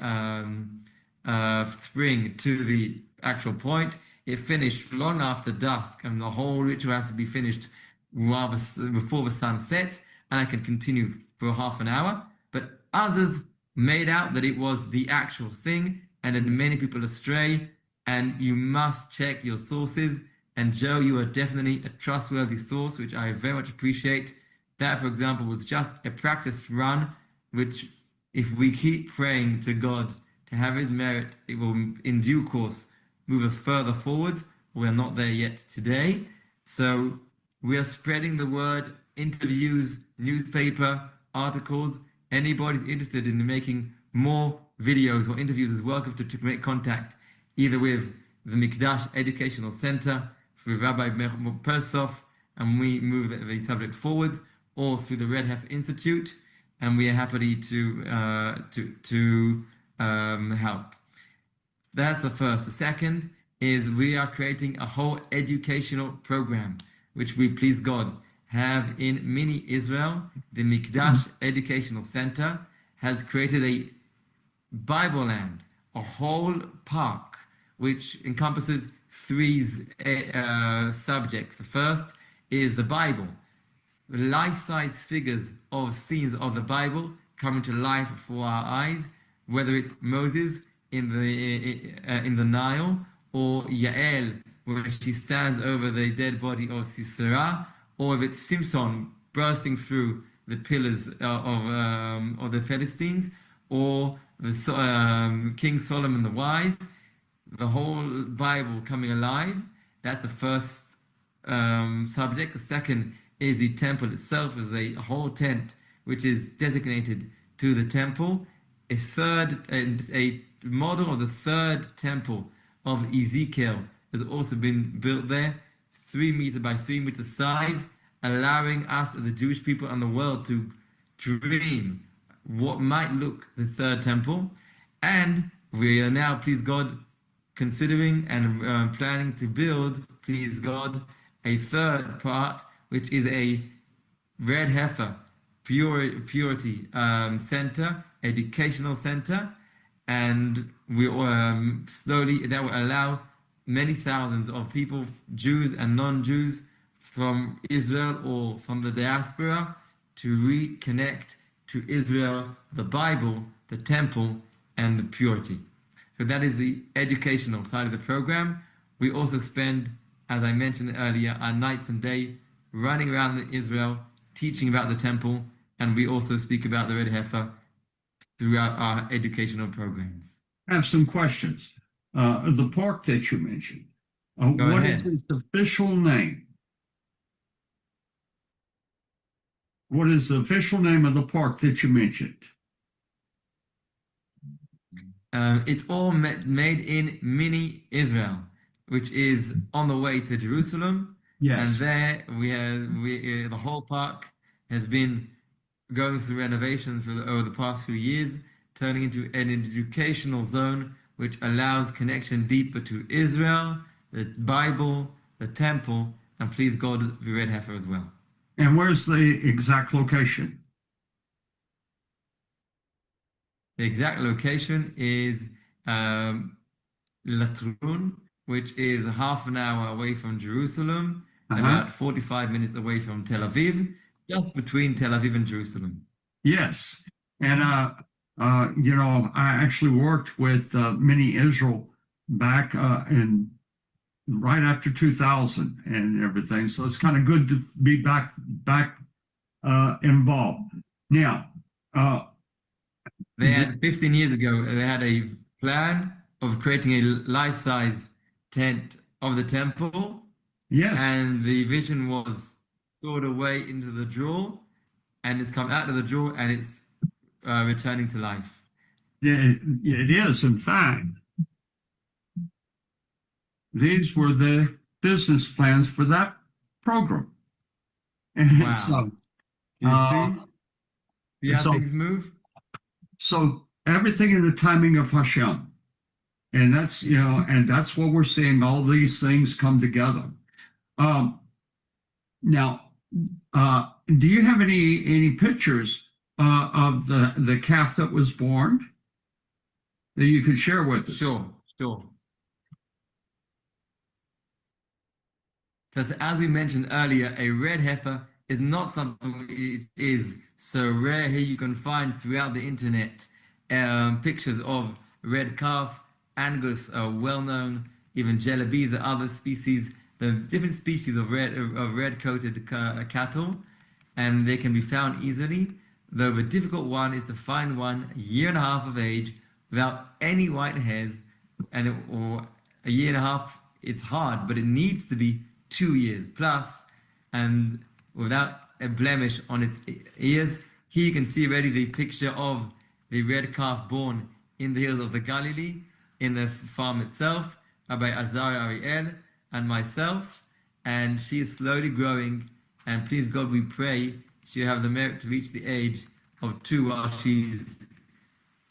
spring to the actual point. It finished long after dusk, and the whole ritual has to be finished rather before the sun sets, and I could continue for half an hour. But others made out that it was the actual thing, and led many people astray. And you must check your sources. And Joe, you are definitely a trustworthy source, which I very much appreciate. That, for example, was just a practice run, which if we keep praying to God to have his merit, it will in due course move us further forward. We're not there yet today. So we are spreading the word, interviews, newspaper, articles. Anybody's interested in making more videos or interviews is welcome to make contact either with the Mikdash Educational Center, through Rabbi Persoff, and we move the subject forward, or through the Red Heifer Institute, and we are happy to help. That's the first. The second is we are creating a whole educational program, which we, please God, have in mini Israel. The Mikdash Educational Center has created a Bible land a whole park which encompasses three subjects. The first is the Bible, life-size figures of scenes of the Bible coming to life before our eyes, whether it's Moses in the Nile, or Yael when she stands over the dead body of Sisera, or if it's Simpson bursting through the pillars of the Philistines, or the King Solomon the Wise, the whole Bible coming alive. That's the first subject. The second is the temple itself, as a whole tent which is designated to the temple. A model of the third temple of Ezekiel has also been built there, 3 meter by 3 meter size, allowing us as the Jewish people and the world to dream what might look the third temple. And we are now, please God, considering and planning to build, please God, a third part, which is a red heifer purity center, educational center, and we slowly, that will allow many thousands of people, Jews and non-Jews, from Israel or from the diaspora, to reconnect to Israel, the Bible, the temple, and the purity. So that is the educational side of the program. We also spend, as I mentioned earlier, our nights and day running around Israel, teaching about the temple, and we also speak about the red heifer throughout our educational programs. I have some questions. The park that you mentioned, Go what ahead. is its official name? What is the official name of the park that you mentioned? It's all made in mini Israel, which is on the way to Jerusalem. And Yes. there the whole park has been going through renovations over the past few years, turning into an educational zone which allows connection deeper to Israel, the Bible, the temple, and please God, the red heifer as well. And where's the exact location? The exact location is Latrun, which is half an hour away from Jerusalem, about 45 minutes away from Tel Aviv, just between Tel Aviv and Jerusalem. Yes. And, you know, I actually worked with Mini Israel back in right after 2000 and everything. So it's kind of good to be back involved. Now, They had 15 years ago, they had a plan of creating a life-size tent of the temple. yes. And the vision was stored away into the drawer, and it's come out of the drawer, and it's returning to life. Yeah, it is. In fact, these were the business plans for that program. And Wow. so, See how so- things move? so everything in the timing of Hashem. And that's, you know, and that's what we're seeing, all these things come together. Now, do you have any pictures of the calf that was born that you could share with us? Sure. Because as we mentioned earlier, a red heifer is not something it is so rare. Here you can find throughout the internet pictures of red calf, Angus are well known, even Jellibees are other species, the different species of red-coated cattle, and they can be found easily, though the difficult one is to find one a year and a half of age without any white hairs, or a year and a half, it's hard, but it needs to be 2 years plus, and without a blemish on its ears. Here you can see already the picture of the red calf born in the hills of the Galilee, in the farm itself, by Azariah Ariel and myself, and she is slowly growing, and please God, we pray she'll have the merit to reach the age of 2 while she's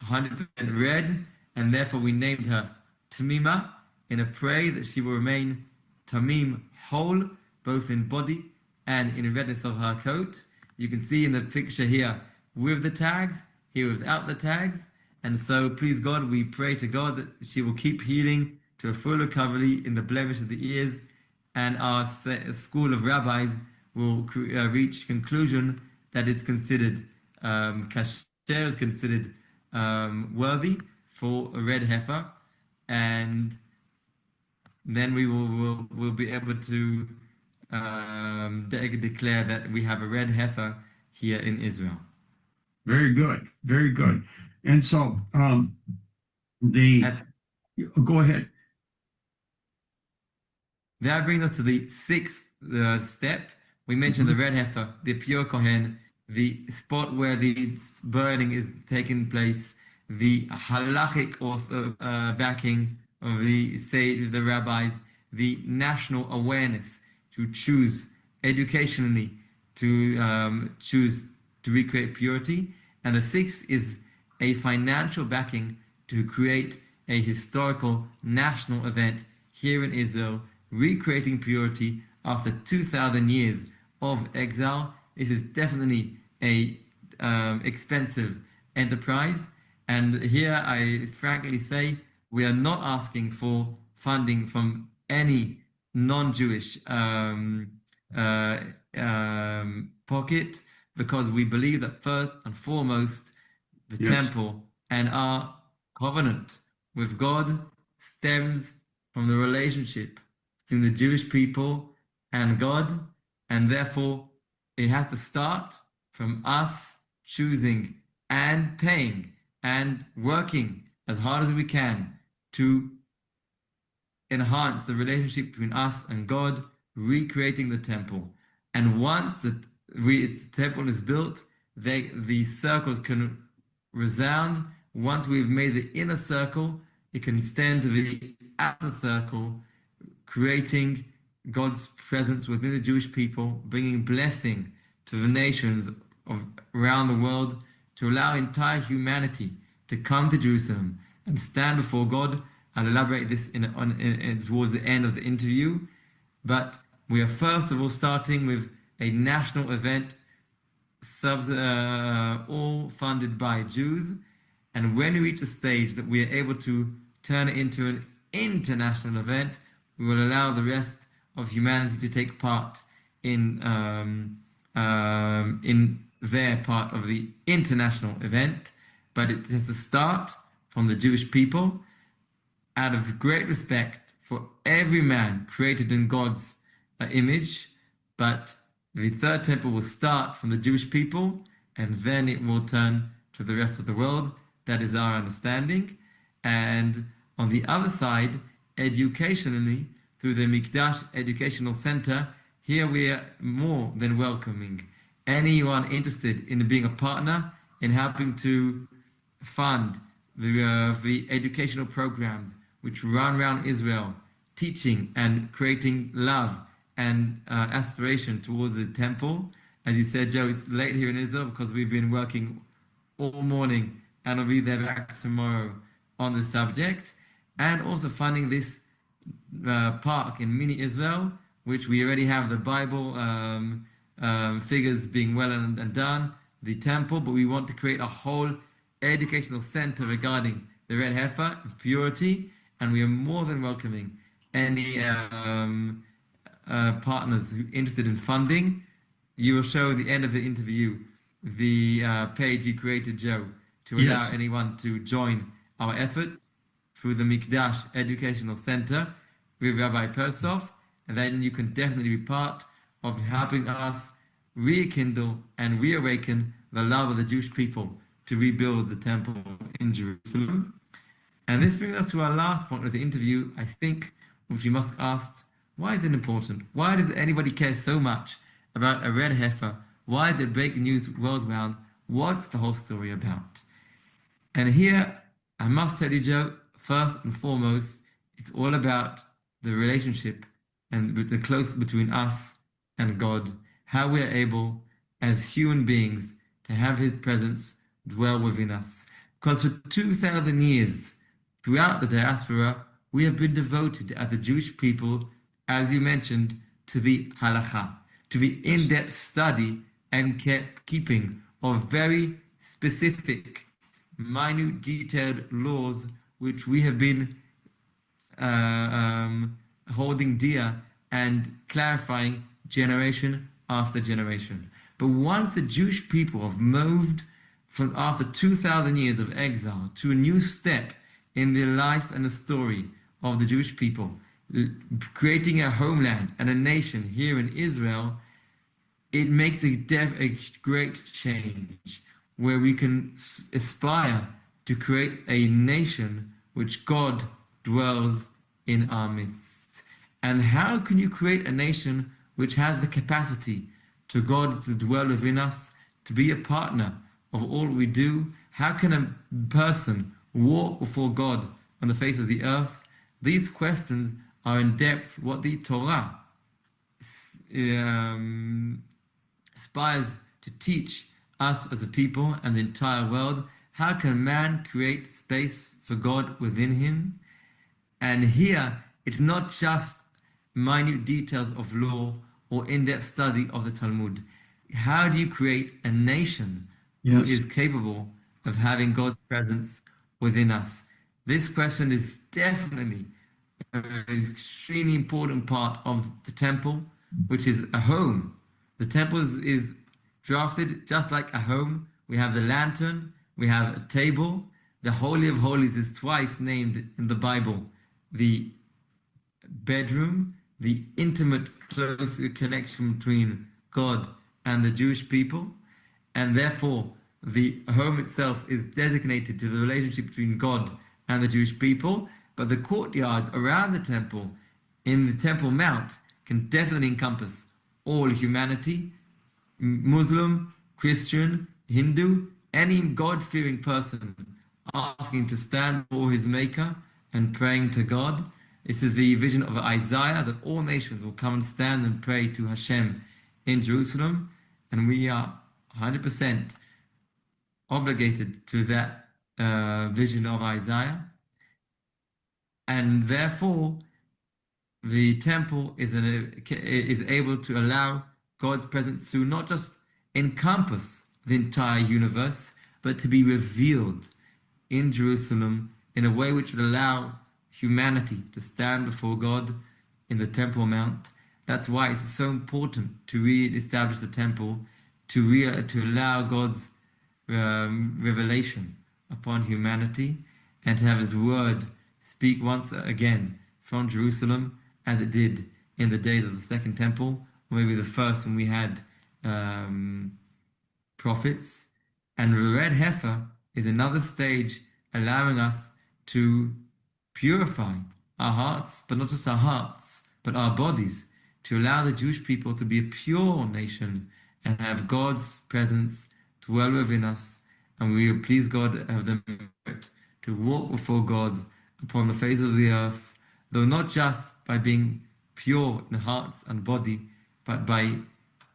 100% red, and therefore we named her Tamima, in a prayer that she will remain Tamim, whole, both in body and in redness of her coat. You can see in the picture here with the tags, here without the tags, And so, please God, we pray to God that she will keep healing to a full recovery in the blemish of the ears, and our school of rabbis will reach conclusion that it's considered kasher, is considered worthy for a red heifer, and then we will be able to declare that we have a red heifer here in Israel. Very good. Very good. And so the go ahead. That brings us to the sixth step. We mentioned the red heifer, the pure kohen, the spot where the burning is taking place, the halachic backing of the rabbis, the national awareness to choose educationally to choose to recreate purity, and the sixth is a financial backing to create a historical national event here in Israel, recreating purity after 2,000 years of exile. This is definitely a expensive enterprise, and here I frankly say we are not asking for funding from any non-Jewish pocket, because we believe that first and foremost the temple and our covenant with God stems from the relationship between the Jewish people and God, and therefore it has to start from us choosing and paying and working as hard as we can to enhance the relationship between us and God, recreating the temple. And once its temple is built, the circles can resound. Once we've made the inner circle, it can extend to the outer circle, creating God's presence within the Jewish people, bringing blessing to the nations around the world, to allow entire humanity to come to Jerusalem and stand before God. I'll elaborate this towards the end of the interview, but we are first of all starting with a national event, all funded by Jews, and when we reach a stage that we are able to turn it into an international event, we will allow the rest of humanity to take part in their part of the international event. But it has to start from the Jewish people, out of great respect for every man created in God's image. But the third temple will start from the Jewish people, and then it will turn to the rest of the world. That is our understanding. And on the other side, educationally, through the Mikdash Educational Center, here we are more than welcoming anyone interested in being a partner in helping to fund the educational programs which run around Israel, teaching and creating love and aspiration towards the temple. As you said, Joe, it's late here in Israel because we've been working all morning, and I'll be there back tomorrow on the subject, and also funding this park in mini Israel, which we already have the Bible figures being well and done, the temple, but we want to create a whole educational center regarding the red heifer, purity, and we are more than welcoming any partners who are interested in funding. You will show at the end of the interview the page you created, Joe, to allow anyone to join our efforts through the Mikdash Educational Center with Rabbi Persoff, and then you can definitely be part of helping us rekindle and reawaken the love of the Jewish people to rebuild the temple in Jerusalem. And this brings us to our last point of the interview, I think, which we must ask, why is it important? Why does anybody care so much about a red heifer? Why did it break news world round? What's the whole story about? And here, I must tell you, Joe, first and foremost, it's all about the relationship and the close between us and God, how we are able as human beings to have his presence dwell within us. Because for 2,000 years, throughout the diaspora, we have been devoted as the Jewish people, as you mentioned, to the halakha, to the in-depth study and keeping of very specific minute, detailed laws which we have been uh, um, holding dear and clarifying generation after generation. But once the Jewish people have moved from after 2,000 years of exile to a new step in the life and the story of the Jewish people, creating a homeland and a nation here in Israel, it makes a great change where we can aspire to create a nation which God dwells in our midst. And how can you create a nation which has the capacity to God to dwell within us, to be a partner of all we do? How can a person walk before God on the face of the earth? These questions are in depth what the Torah aspires to teach us as a people and the entire world. How can man create space for God within him? And here, it's not just minute details of law or in-depth study of the Talmud. How do you create a nation who is capable of having God's presence within us? This question is definitely an extremely important part of the temple, which is a home. The temple is drafted just like a home. We have the lantern, we have a table. The Holy of Holies is twice named in the Bible. The bedroom, the intimate, close connection between God and the Jewish people, and therefore the home itself is designated to the relationship between God and the Jewish people. But the courtyards around the temple, in the Temple Mount, can definitely encompass all humanity, Muslim, Christian, Hindu, any God-fearing person asking to stand before his Maker and praying to God. This is the vision of Isaiah, that all nations will come and stand and pray to Hashem in Jerusalem, and we are 100% obligated to that vision of Isaiah. And therefore, the temple is able to allow God's presence to not just encompass the entire universe, but to be revealed in Jerusalem in a way which would allow humanity to stand before God in the Temple Mount. That's why it's so important to re-establish the temple, to allow God's revelation upon humanity, and to have His word speak once again from Jerusalem, as it did in the days of the Second Temple, or maybe the first when we had prophets. And the red heifer is another stage allowing us to purify our hearts, but not just our hearts, but our bodies, to allow the Jewish people to be a pure nation and have God's presence dwell within us. And we will please God, have the merit to walk before God upon the face of the earth, though not just by being pure in hearts and body, but by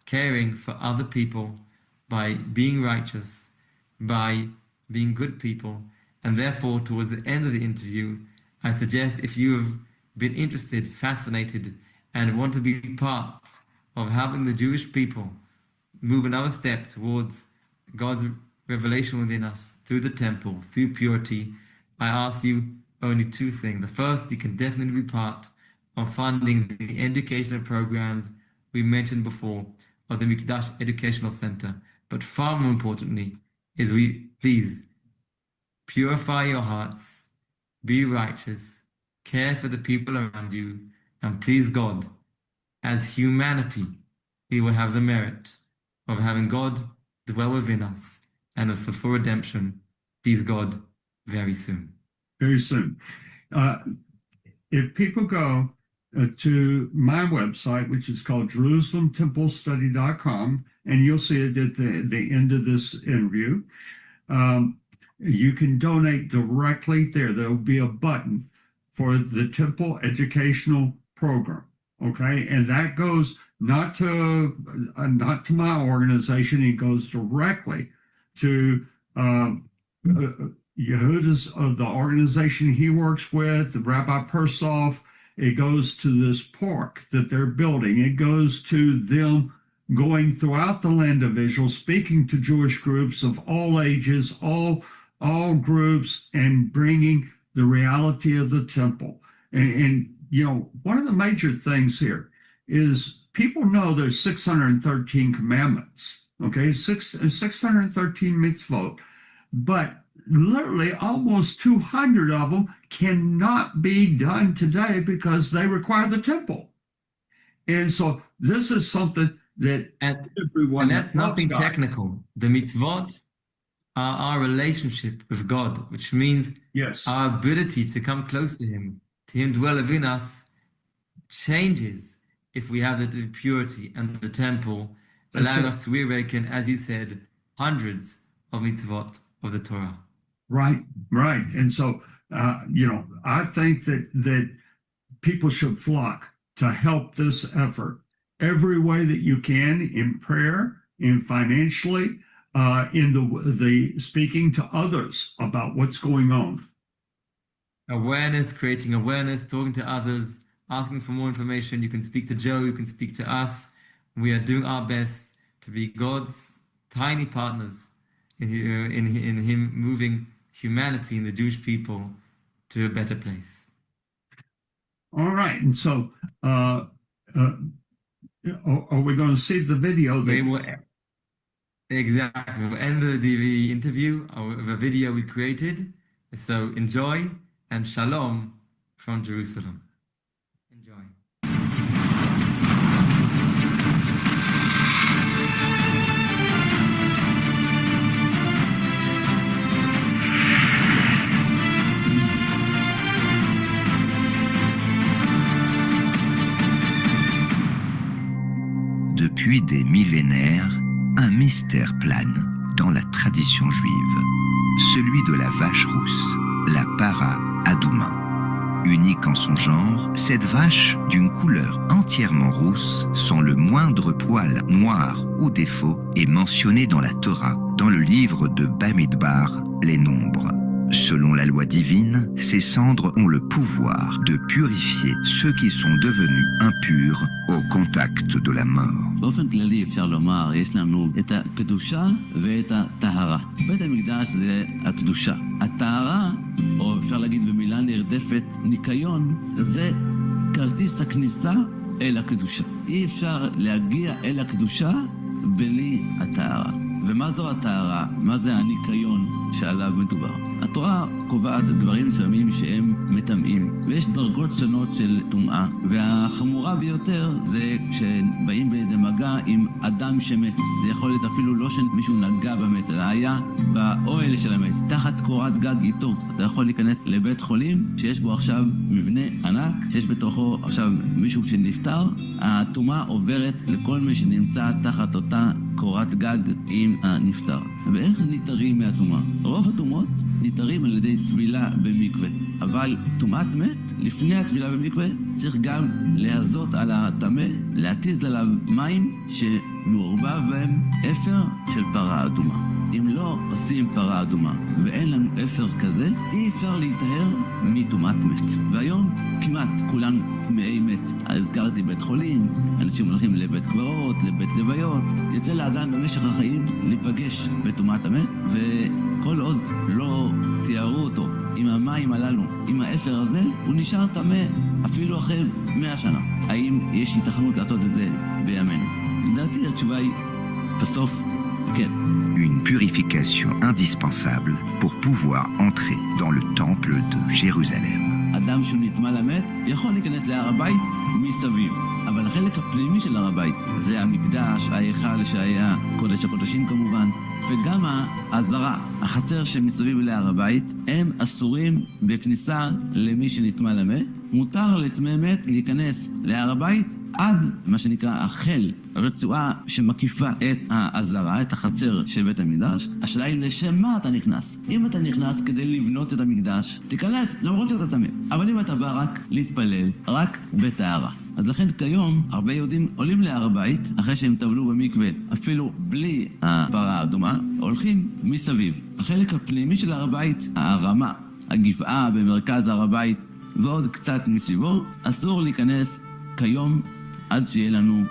caring for other people, by being righteous, by being good people. And therefore, towards the end of the interview, I suggest, if you have been interested, fascinated, and want to be part of helping the Jewish people move another step towards God's revelation within us through the temple, through purity, I ask you only two things. The first, you can definitely be part of funding the educational programs we mentioned before of the Mikdash Educational Center. But far more importantly, is please purify your hearts, be righteous, care for the people around you, and please God. As humanity, we will have the merit of having God dwell within us and of full redemption, please God, very soon. Very soon. If people go to my website, which is called JerusalemTempleStudy.com, and you'll see it at the end of this interview, you can donate directly there. There will be a button for the Temple Educational Program. Okay, and that goes not to my organization. It goes directly to Yehuda's, the organization he works with, the Rabbi Persoff. It goes to this park that they're building. It goes to them going throughout the land of Israel, speaking to Jewish groups of all ages, all all groups and bringing the reality of the temple. And you know, one of the major things here is people know there's 613 commandments, okay, 613 mitzvot, but literally almost 200 of them cannot be done today because they require the temple. And so this is something that everyone and that's nothing God. technical. The mitzvot are our relationship with God, which means Yes. our ability to come close to Him, to Him dwell within us, changes if we have the purity and the temple, allowing us to reawaken, as you said, hundreds of mitzvot of the Torah. Right, right. And so, you know, I think that people should flock to help this effort every way that you can, in prayer, in financially, in the speaking to others about what's going on. Awareness, creating awareness, talking to others, asking for more information. You can speak to Joe, you can speak to us. We are doing our best to be God's tiny partners in Him moving humanity and the Jewish people to a better place. All right. And so, are we going to see the video? Exactly. We'll end the interview with a video we created. So enjoy, and shalom from Jerusalem. Enjoy. Depuis des millénaires, un mystère plane dans la tradition juive, celui de la vache rousse, la para adouma. Unique en son genre, cette vache d'une couleur entièrement rousse, sans le moindre poil noir ou défaut, est mentionnée dans la Torah, dans le livre de Bamidbar, les Nombres. Selon la loi divine, ces cendres ont le pouvoir de purifier ceux qui sont devenus impurs au contact de la mort. באופן כללי אפשר לומר, יש לנו את הקדושה ואת הטהרה. בית המקדש זה הקדושה. הטהרה, או אפשר להגיד במילה נרדפת, ניקיון, זה כרטיס הכניסה אל הקדושה. אי אפשר להגיע אל הקדושה בלי הטהרה. ומה זו הטהרה? מה זה הניקיון שעליו מדובר? התורה קובעת דברים מסוימים שהם מטמאים, ויש דרגות שונות של טומאה, והחמורה ביותר זה כשבאים באיזה מגע עם אדם שמת. זה יכול להיות אפילו לא שמישהו נגע במת, אלא היה באוהל של המת, תחת קורת גג איתו. אתה יכול להיכנס לבית חולים שיש בו עכשיו מבנה ענק, שיש בתוכו עכשיו מישהו שנפטר, הטומאה עוברת לכל מי שנמצא תחת אותה קורת גג עם הנפטר. ואיך ניתרים מהטומאה? רוב הטומאות ניתרים על ידי טבילה במקווה. אבל טומאת מת, לפני הטבילה במקווה, צריך גם להזות על הטמא, להתיז עליו מים שמעורבב בהם אפר של פרה אדומה. אם לא עושים פרה אדומה ואין לנו אפר כזה, אי אפשר להיטהר מטומאת מת. והיום כמעט כולנו טמאי מת. הזכרתי בית חולים, אנשים הולכים לבית קברות, לבית לוויות. יצא לאדם במשך החיים להיפגש בטומאת המת, וכל עוד לא תיארו אותו עם המים הללו, עם האפר הזה, הוא נשאר טמא אפילו אחרי 100 שנה. האם יש היתכנות לעשות את זה בימינו? לדעתי התשובה היא בסוף כן. Une purification indispensable pour pouvoir entrer dans le temple de Jérusalem. אדם שהוא נטמא למת יכול להיכנס להר הבית מסביב, אבל החלק הפנימי של הר הבית זה המקדש, ההיכל שהיה קודש הקודשים כמובן, וגם העזרה, החצר שמסביב להר הבית, הם אסורים בכניסה למי שנטמא למת. מותר לטמא מת להיכנס להר הבית עד מה שנקרא החל, רצועה שמקיפה את העזרה, את החצר של בית המקדש. השאלה היא לשם מה אתה נכנס. אם אתה נכנס כדי לבנות את המקדש, תיכנס למרות שאתה טמא. אבל אם אתה בא רק להתפלל, רק בטהרה. אז לכן כיום הרבה יהודים עולים להר הבית אחרי שהם טבלו במקווה, אפילו בלי הפרה האדומה, הולכים מסביב. החלק הפנימי של הר הבית, הרמה, הגבעה במרכז הר הבית ועוד קצת מסביבו, אסור להיכנס כיום עד שיהיה לנו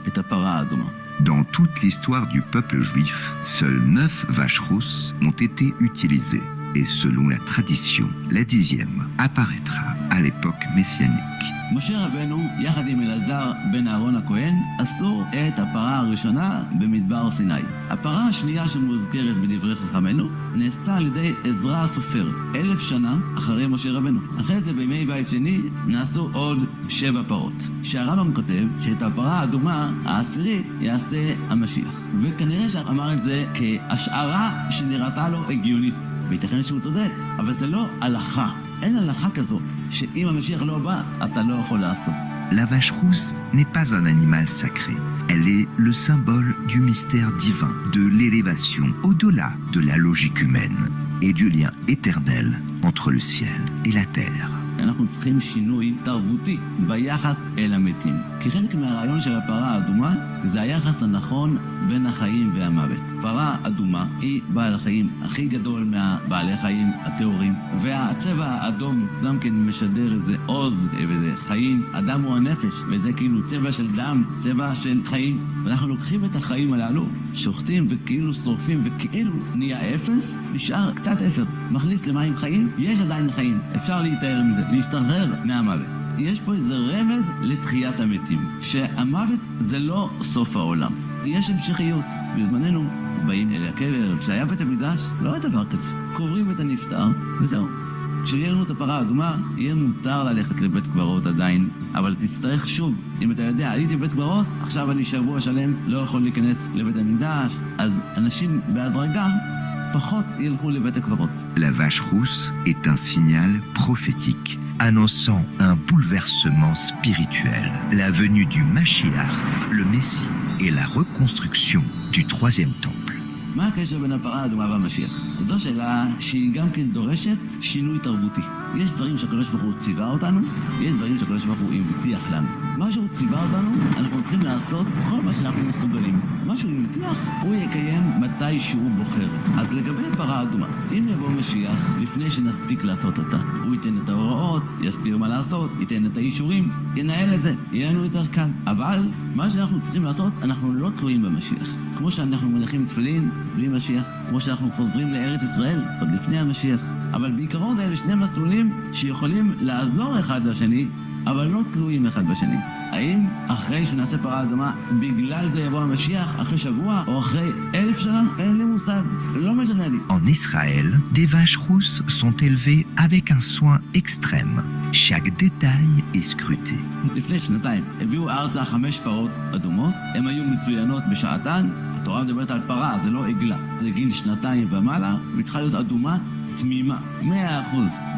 את הפרה האדומה. Dans toute l'histoire du peuple juif, seules 9 vaches rousses ont été utilisées. Et selon la tradition, la 10e apparaîtra à l'époque messianique. משה רבנו, יחד עם אלעזר בן אהרון הכהן, עשו את הפרה הראשונה במדבר סיני. הפרה השנייה שמוזכרת בדברי חכמינו, נעשתה על ידי עזרא הסופר, 1000 שנה אחרי משה רבנו. אחרי זה בימי בית שני נעשו עוד 7 פרות. שהרמב"ם כותב שאת הפרה האדומה העשירית יעשה המשיח. וכנראה שאמר את זה כהשערה שנראתה לו הגיונית. וייתכן שהוא צודק, אבל זה לא הלכה. אין הלכה כזו, שאם המשיח לא בא, אתה לא יכול לעשות. La vache rousse n'est pas un animal sacré. Elle est le symbole du mystère divin, de l'élévation au-delà de la logique humaine et du lien éternel entre le ciel et la terre. אנחנו צריכים שינוי תרבותי ביחס אל המתים. כי חלק מהרעיון של הפרה האדומה זה היחס הנכון בין החיים והמוות. פרה אדומה היא בעל החיים הכי גדול מהבעלי חיים הטהורים, והצבע האדום גם כן משדר איזה עוז וזה חיים. אדם הוא הנפש, וזה כאילו צבע של דם, צבע של חיים. ואנחנו לוקחים את החיים הללו, שוחטים וכאילו שורפים וכאילו נהיה אפס, נשאר קצת אפר. מכניס למים חיים, יש עדיין חיים. אפשר להתאר מזה, להשתחרר מהמוות. יש פה איזה רמז לתחיית המתים, שהמוות זה לא סוף העולם. יש המשכיות. בזמננו באים אל הקבר, כשהיה בית המקדש, לא היה דבר כזה. קוברים את הנפטר, וזהו. כשיהיה לנו את הפרה האדומה, יהיה מותר ללכת לבית קברות עדיין, אבל תצטרך שוב, אם אתה יודע, עליתי בבית קברות, עכשיו אני שבוע שלם לא יכול להיכנס לבית המקדש, אז אנשים בהדרגה פחות ילכו לבית הקברות. La vache rousse est un signal prophétique, annonçant un bouleversement spirituel, la venue du Mashiach, le Messie, et la reconstruction du 3e temple. מה הקשר בין הפרה האדומה והמשיח? זו שאלה שהיא גם כן דורשת שינוי תרבותי. יש דברים שהקדוש ברוך הוא ציווה אותנו, יש דברים שהקדוש ברוך הוא הבטיח לנו. מה שהוא ציווה אותנו, אנחנו צריכים לעשות כל מה שאנחנו מסוגלים. מה שהוא הבטיח, הוא יקיים מתי שהוא בוחר. אז לגבי הפרה האדומה, אם יבוא משיח לפני שנספיק לעשות אותה, הוא ייתן את ההוראות, יסביר מה לעשות, ייתן את האישורים, ינהל את זה, יהיה לנו יותר קל. אבל מה שאנחנו צריכים לעשות, אנחנו לא תלויים במשיח. כמו שאנחנו מניחים תפילין בלי משיח, כמו שאנחנו חוזרים לארץ ישראל עוד לפני המשיח. אבל בעיקרון האלה שני מסלולים שיכולים לעזור אחד לשני, אבל לא תלויים אחד בשני. האם אחרי שנעשה פרה אדומה, בגלל זה יבוא המשיח, אחרי שבוע או אחרי 1000 שנה? אין לי מושג, לא משנה לי. En Israël, des vaches rousses sont élevées avec un soin extrême. Chaque détail est scruté. לפני שנתיים הביאו ארצה 5 פרות אדומות, הן היו מצוינות בשעתן. התורה מדברת על פרה, זה לא עגלה. זה גיל 2 ומעלה, והתחילה להיות אדומה תמימה, 100%,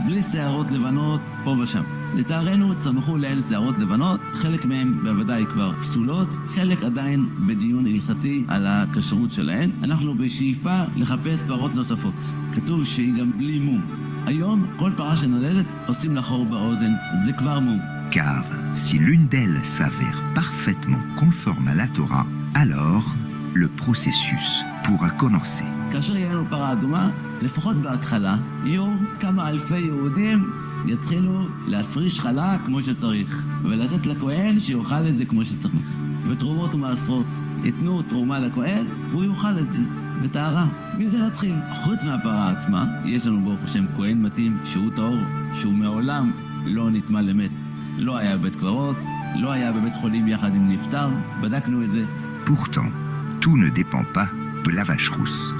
בלי שערות לבנות פה ושם. לצערנו צמחו לאל שערות לבנות, חלק מהם בוודאי כבר פסולות, חלק עדיין בדיון הלכתי על הכשרות שלהן. אנחנו בשאיפה לחפש פרות נוספות. כתוב שהיא גם בלי מום. היום כל פרה שנולדת עושים לה חור באוזן, זה כבר מום. Car si l'une d'elles s'avère parfaitement conforme à la Torah, alors le processus pourra commencer. כאשר יהיה לנו פרה אדומה, לפחות בהתחלה, יהיו כמה אלפי יהודים יתחילו להפריש חלה כמו שצריך, ולתת לכהן שיאכל את זה כמו שצריך. ותרומות ומעשרות, יתנו תרומה לכהן, והוא יאכל את זה, בטהרה. מזה להתחיל. חוץ מהפרה עצמה, יש לנו ברוך השם כהן מתאים, שהוא טהור, שהוא מעולם לא נטמא למת. לא היה בבית קברות, לא היה בבית חולים יחד עם נפטר, בדקנו את זה. Pourtant, tout ne dépend pas de la vache rousse.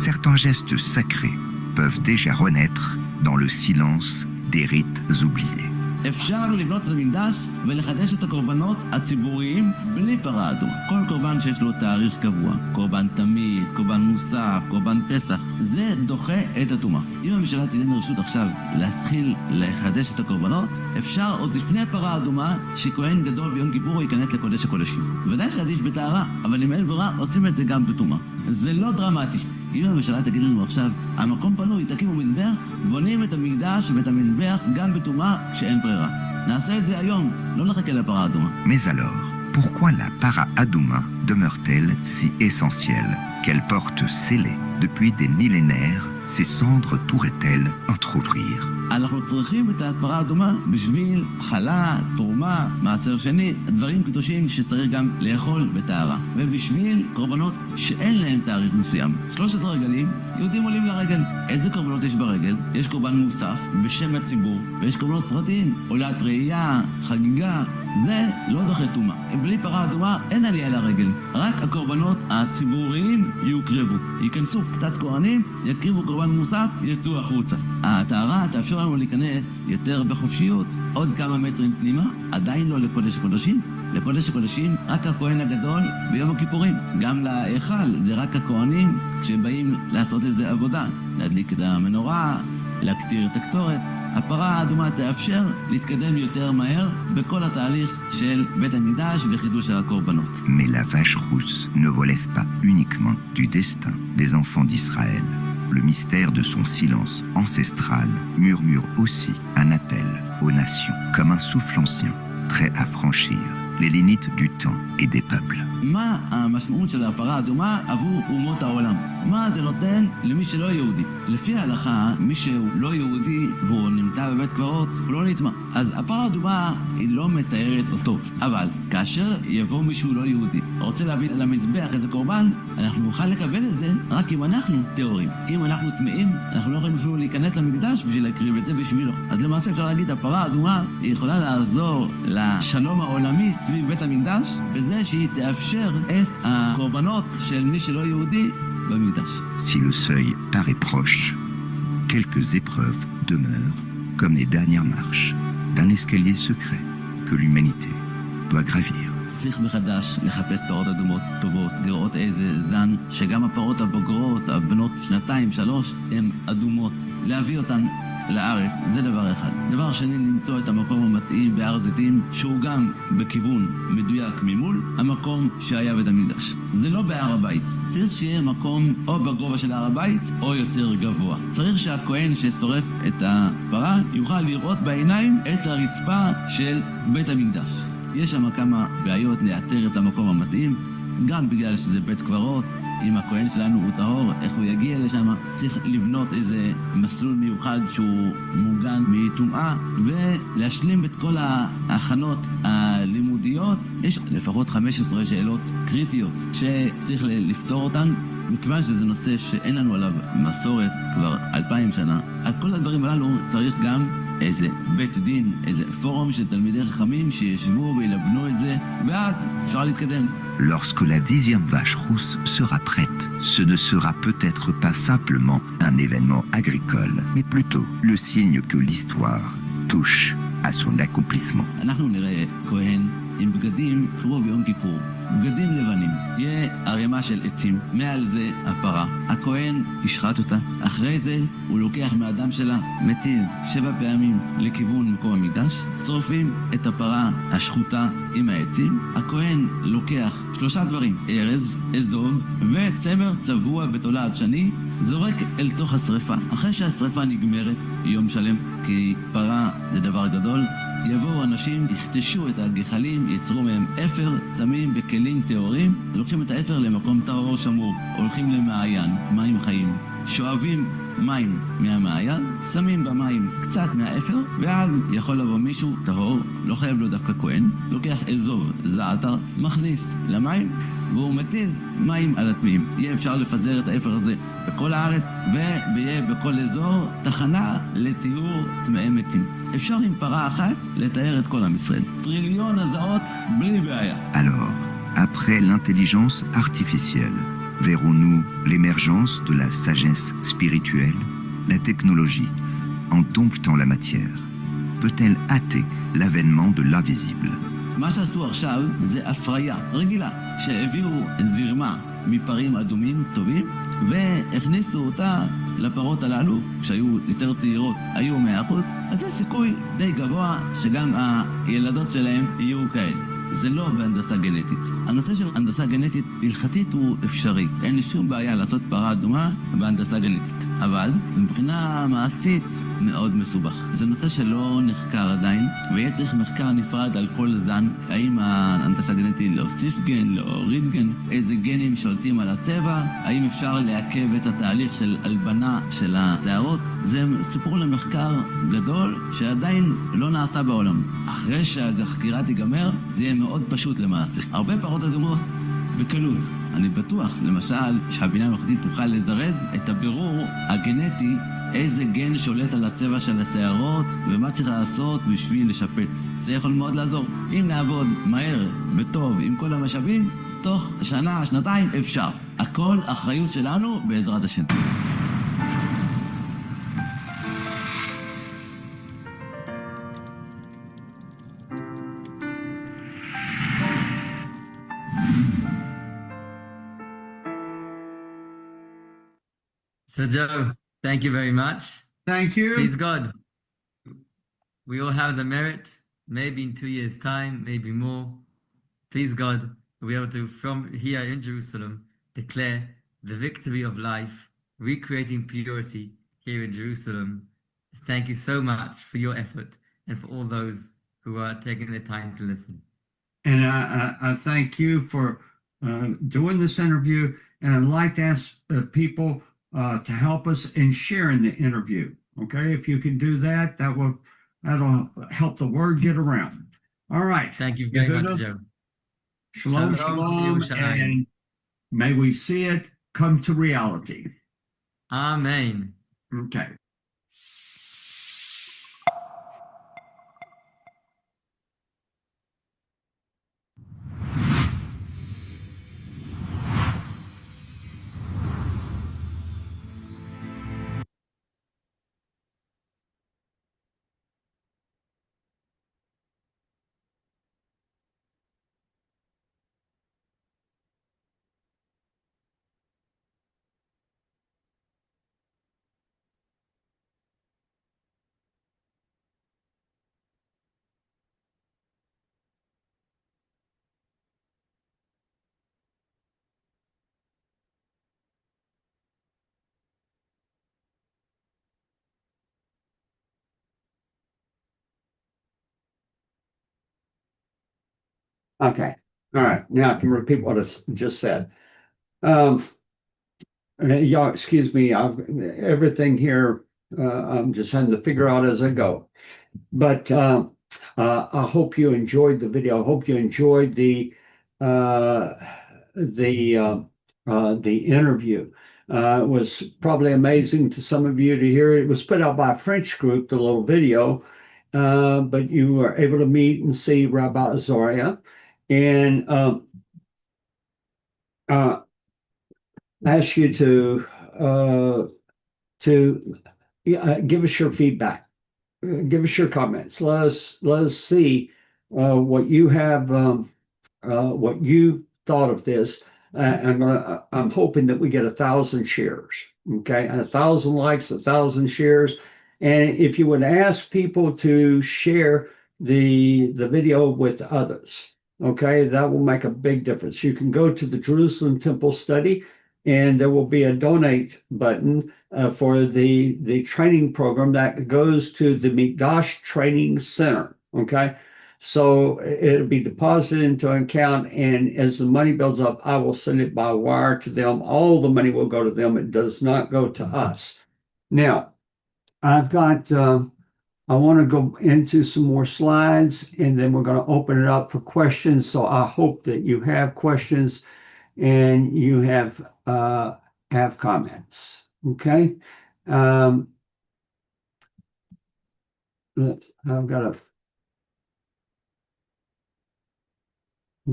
Certains gestes sacrés peuvent déjà renaître dans le silence des rites oubliés. אפשר לבנות את המקדש ולחדש את הקורבנות הציבוריים בלי פרה אדומה. כל קורבן שיש לו תאריך קבוע, קורבן תמיד, קורבן מוסף, קורבן פסח, זה דוחה את הטומאה. אם הממשלה תיתן רשות עכשיו להתחיל לחדש את הקורבנות, אפשר עוד לפני פרה אדומה שכהן גדול ביום כיפור ייכנס לקודש הקודשים. ודאי שעדיף בטהרה, אבל אם אין ברירה עושים את זה גם בטומאה. זה לא דרמטי. אם הממשלה תגיד לנו עכשיו, המקום פנוי, תקימו מזבח, בונים את המקדש ואת המזבח גם בטומאה שאין ברירה. נעשה את זה היום, לא נחכה לפרה אדומה. Mais alors, pourquoi la para adouma demeure-t-elle si essentielle? Qu'elle porte scellée depuis des millénaires, ces cendres pourraient-elles introduire אנחנו צריכים את הפרה האדומה בשביל חלה, תרומה, מעשר שני, דברים קדושים שצריך גם לאכול בטהרה. ובשביל קורבנות שאין להם תאריך מסוים. 13 רגלים, יהודים עולים לרגל. איזה קורבנות יש ברגל? יש קורבן מוסף בשם הציבור, ויש קורבנות פרטיים, עולת ראייה, חגיגה. זה לא דוחה טומאה. בלי פרה אדומה אין עלייה לרגל. רק הקורבנות הציבוריים יוקרבו. ייכנסו קצת כהנים, יקריבו קורבן מוסף, יצאו החוצה. הטהרה תאפשר לנו להיכנס יותר בחופשיות, עוד כמה מטרים פנימה, עדיין לא לקודש הקודשים. לקודש הקודשים רק הכהן הגדול ביום הכיפורים. גם להיכל זה רק הכהנים כשבאים לעשות איזה עבודה, להדליק את המנורה, להקטיר את הקטורת. הפרה האדומה תאפשר להתקדם יותר מהר בכל התהליך של בית המקדש וחידוש הקורבנות. Mais la vache rousse ne relève pas uniquement du destin des enfants d'Israël. Le mystère de son silence ancestral murmure aussi un appel aux nations, comme un souffle ancien, prêt à franchir les limites du temps et des peuples. מה המשמעות של הפרה האדומה עבור אומות העולם? מה זה נותן למי שלא יהודי? לפי ההלכה, מי שהוא לא יהודי והוא נמצא בבית קברות, הוא לא נטמא. אז הפרה האדומה היא לא מתארת אותו. אבל כאשר יבוא מישהו לא יהודי, רוצה להביא למזבח איזה קורבן, אנחנו נוכל לקבל את זה רק אם אנחנו טהורים. אם אנחנו טמאים, אנחנו לא יכולים אפילו להיכנס למקדש בשביל להקריב את זה בשבילו. אז למעשה אפשר להגיד, הפרה האדומה היא יכולה לעזור לשלום העולמי סביב בית המקדש, בזה שהיא תאפשר את הקורבנות של מי שלא יהודי במקדש. Si le seuil paraît proche, quelques épreuves demeurent comme les dernières marches d'un escalier secret que l'humanité doit gravir. צריך מחדש לחפש פרות אדומות טובות, לראות איזה זן, שגם הפרות הבוגרות, הבנות 2-3, הן אדומות. להביא אותן לארץ, זה דבר אחד. דבר שני, למצוא את המקום המתאים בהר זיתים, שהוא גם בכיוון מדויק ממול, המקום שהיה בית המקדש. זה לא בהר הבית. צריך שיהיה מקום או בגובה של הר הבית, או יותר גבוה. צריך שהכהן ששורף את הפרה יוכל לראות בעיניים את הרצפה של בית המקדש. יש שם כמה בעיות לאתר את המקום המתאים, גם בגלל שזה בית קברות. אם הכהן שלנו הוא טהור, איך הוא יגיע לשם? צריך לבנות איזה מסלול מיוחד שהוא מוגן מטומאה, ולהשלים את כל ההכנות הלימודיות. יש לפחות 15 שאלות קריטיות שצריך לפתור אותן, מכיוון שזה נושא שאין לנו עליו מסורת כבר 2000 שנה. על כל הדברים הללו צריך גם איזה בית דין, איזה פורום של תלמידי חכמים שישבו וילבנו את זה, ואז אפשר להתקדם. Lorsque la 10e vache rousse sera prête, ce ne sera peut-être pas simplement un événement agricole, mais plutôt le signe que l'histoire touche à son accomplissement. אנחנו נראה כהן עם בגדים כמו ביום כיפור, בגדים לבנים. יהיה ערימה של עצים, מעל זה הפרה. הכהן ישחט אותה. אחרי זה הוא לוקח מהדם שלה, מתיז 7 פעמים לכיוון מקום המקדש. שורפים את הפרה השחוטה עם העצים. הכהן לוקח 3 דברים, ארז, אזוב וצמר צבוע בתולעת שני, זורק אל תוך השריפה. אחרי שהשריפה נגמרת, יום שלם, כי פרה זה דבר גדול, יבואו אנשים, יכתשו את הגחלים, יצרו מהם אפר, צמים בכלים טהורים, לוקחים את האפר למקום טהור שמור, הולכים למעיין, מים חיים, שואבים מים מהמעיין, שמים במים קצת מהאפר, ואז יכול לבוא מישהו טהור, לא חייב לו דווקא כהן, לוקח אזוב, זעתר, מכניס למים, והוא מתיז מים על הטמאים. יהיה אפשר לפזר את האפר הזה בכל הארץ, ויהיה בכל אזור תחנה לטיהור טמאי מתים. אפשר עם פרה אחת לתאר את כל עם ישראל. 1,000,000,000 הזעות בלי בעיה. Alors, après l'intelligence artificielle, verrons-nous l'émergence de la sagesse spirituelle? La technologie, en domptant la matière, peut-elle hâter l'avènement de l'invisible? מה שעשו עכשיו זה הפריה רגילה, שהביאו זרמה מפרים אדומים טובים והכניסו אותה לפרות הללו, כשהיו יותר צעירות היו 100%, אז זה סיכוי די גבוה שגם הילדות שלהם יהיו כאלה. זה לא בהנדסה גנטית. הנושא של הנדסה גנטית הלכתית הוא אפשרי. אין לי שום בעיה לעשות פרה אדומה בהנדסה גנטית. אבל מבחינה מעשית מאוד מסובך. זה נושא שלא נחקר עדיין, ויהיה צריך מחקר נפרד על כל זן, האם ההנדסה הגנטית להוסיף גן, להוריד גן, איזה גנים שולטים על הצבע, האם אפשר לעכב את התהליך של הלבנה של השערות. זה סיפור למחקר גדול שעדיין לא נעשה בעולם. אחרי שהחקירה תיגמר, זה יהיה מאוד פשוט למעשה. הרבה פרות אדומות בקלות. אני בטוח, למשל, שהבינה המלאכותית תוכל לזרז את הבירור הגנטי, איזה גן שולט על הצבע של השערות ומה צריך לעשות בשביל לשפץ. זה יכול מאוד לעזור. אם נעבוד מהר וטוב עם כל המשאבים, תוך שנה, שנתיים אפשר. הכל אחריות שלנו בעזרת השם. So Joe, thank you very much. Thank you. Please God, we all have the merit, maybe in 2 years' time, maybe more. Please God, we'll be able to, from here in Jerusalem, declare the victory of life, recreating purity here in Jerusalem. Thank you so much for your effort and for all those who are taking the time to listen. And I thank you for doing this interview. And I'd like to ask people to help us in sharing the interview. Okay, if you can do that, that'll help the word get around. All right. Thank you very Yehuda, much, Joe. Shalom, Shalom, shalom, and may we see it come to reality. Amen. Okay. Okay. All right. Now I can repeat what I just said. Y'all, excuse me. Everything here, I'm just having to figure out as I go. But I hope you enjoyed the video. I hope you enjoyed the interview. It was probably amazing to some of you to hear. It was put out by a French group, the little video, but you were able to meet and see Rabbi Zoria. And ask you to give us your feedback, give us your comments. Let us see what you have, what you thought of this. I'm hoping that we get 1,000 shares. Okay, 1,000 likes, 1,000 shares, and if you would ask people to share the video with others. Okay, that will make a big difference. You can go to the Jerusalem Temple Study, and there will be a donate button for the training program that goes to the Mikdash Training Center. Okay, so it'll be deposited into an account, and as the money builds up, I will send it by wire to them. All the money will go to them. It does not go to us. Now, I've got. I want to go into some more slides, and then we're going to open it up for questions. So I hope that you have questions and you have comments. Okay. I've got to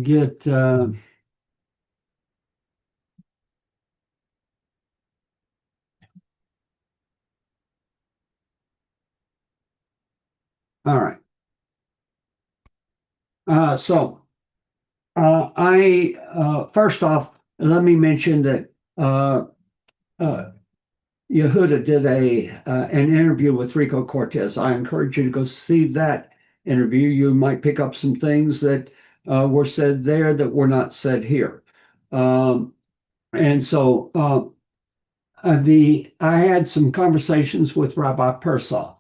get all right. First off, let me mention that Yehuda did an interview with Rico Cortez. I encourage you to go see that interview. You might pick up some things that were said there that were not said here. And so I had some conversations with Rabbi Persov,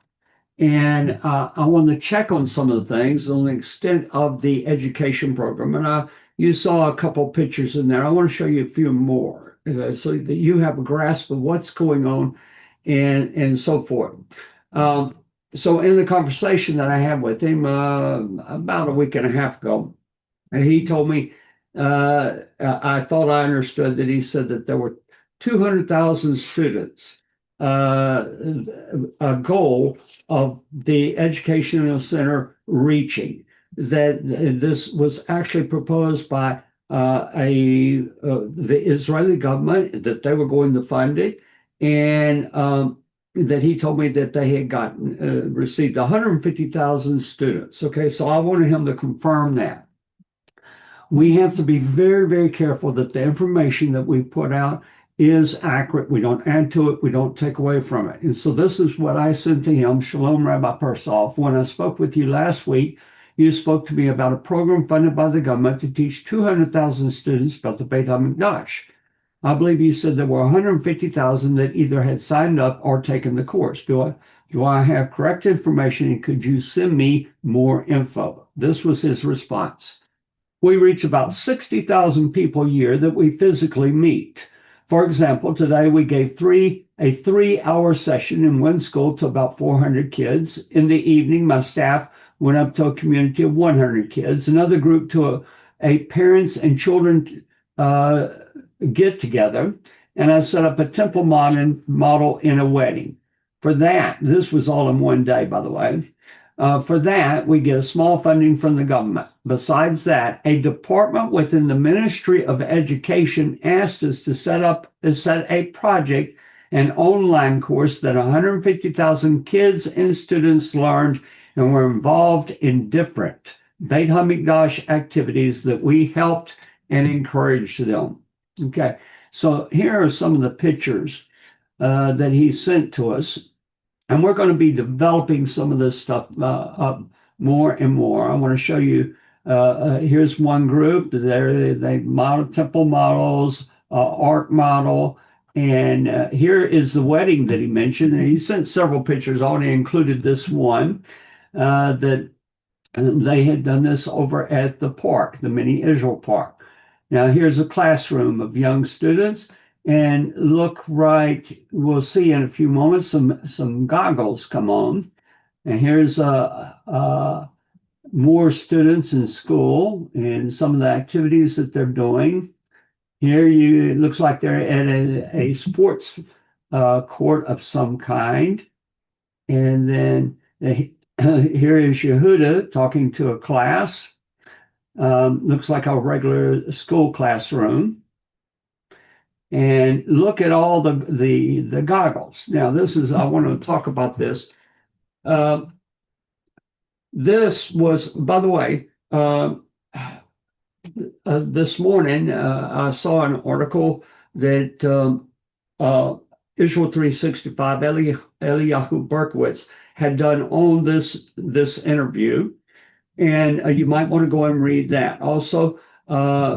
and I wanted to check on some of the things on the extent of the education program. And you saw a couple of pictures in there. I want to show you a few more so that you have a grasp of what's going on and so forth. So in the conversation that I had with him about a week and a half ago, he told me, I thought I understood that he said that there were 200,000 students, a goal of the educational center reaching. That this was actually proposed by the Israeli government, that they were going to fund it, and that he told me that they had gotten received 150,000 students. Okay, so I wanted him to confirm that. We have to be very, very careful that the information that we put out is accurate. We don't add to it. We don't take away from it. And so this is what I sent to him. Shalom, Rabbi Persov. When I spoke with you last week, you spoke to me about a program funded by the government to teach 200,000 students about the Beit HaMikdash. I believe you said there were 150,000 that either had signed up or taken the course. Do I have correct information, and could you send me more info? This was his response. We reach about 60,000 people a year that we physically meet. For example, today we gave a 3-hour session in one school to about 400 kids. In the evening, my staff went up to a community of 100 kids, another group to a parents and children get together, and I set up a temple model in a wedding. For that, this was all in one day, by the way. For that, we get a small funding from the government. Besides that, a department within the Ministry of Education asked us to set a project, an online course that 150,000 kids and students learned and were involved in different Beit HaMikdash activities that we helped and encouraged them. Okay, so here are some of the pictures that he sent to us. And we're going to be developing some of this stuff up more and more. I want to show you, here's one group. They model temple models, art model. And here is the wedding that he mentioned. And he sent several pictures. I only included this one that they had done this over at the park, the mini Israel park. Now here's a classroom of young students. And look right, we'll see in a few moments some goggles come on. And here's more students in school and some of the activities that they're doing. Here it looks like they're at a sports court of some kind. And then here is Yehuda talking to a class. Looks like a regular school classroom. And look at all the goggles. Now, I want to talk about this. This was, by the way, this morning, I saw an article that Israel 365, Eliyahu Berkowitz, had done on this interview. And you might want to go and read that. Also,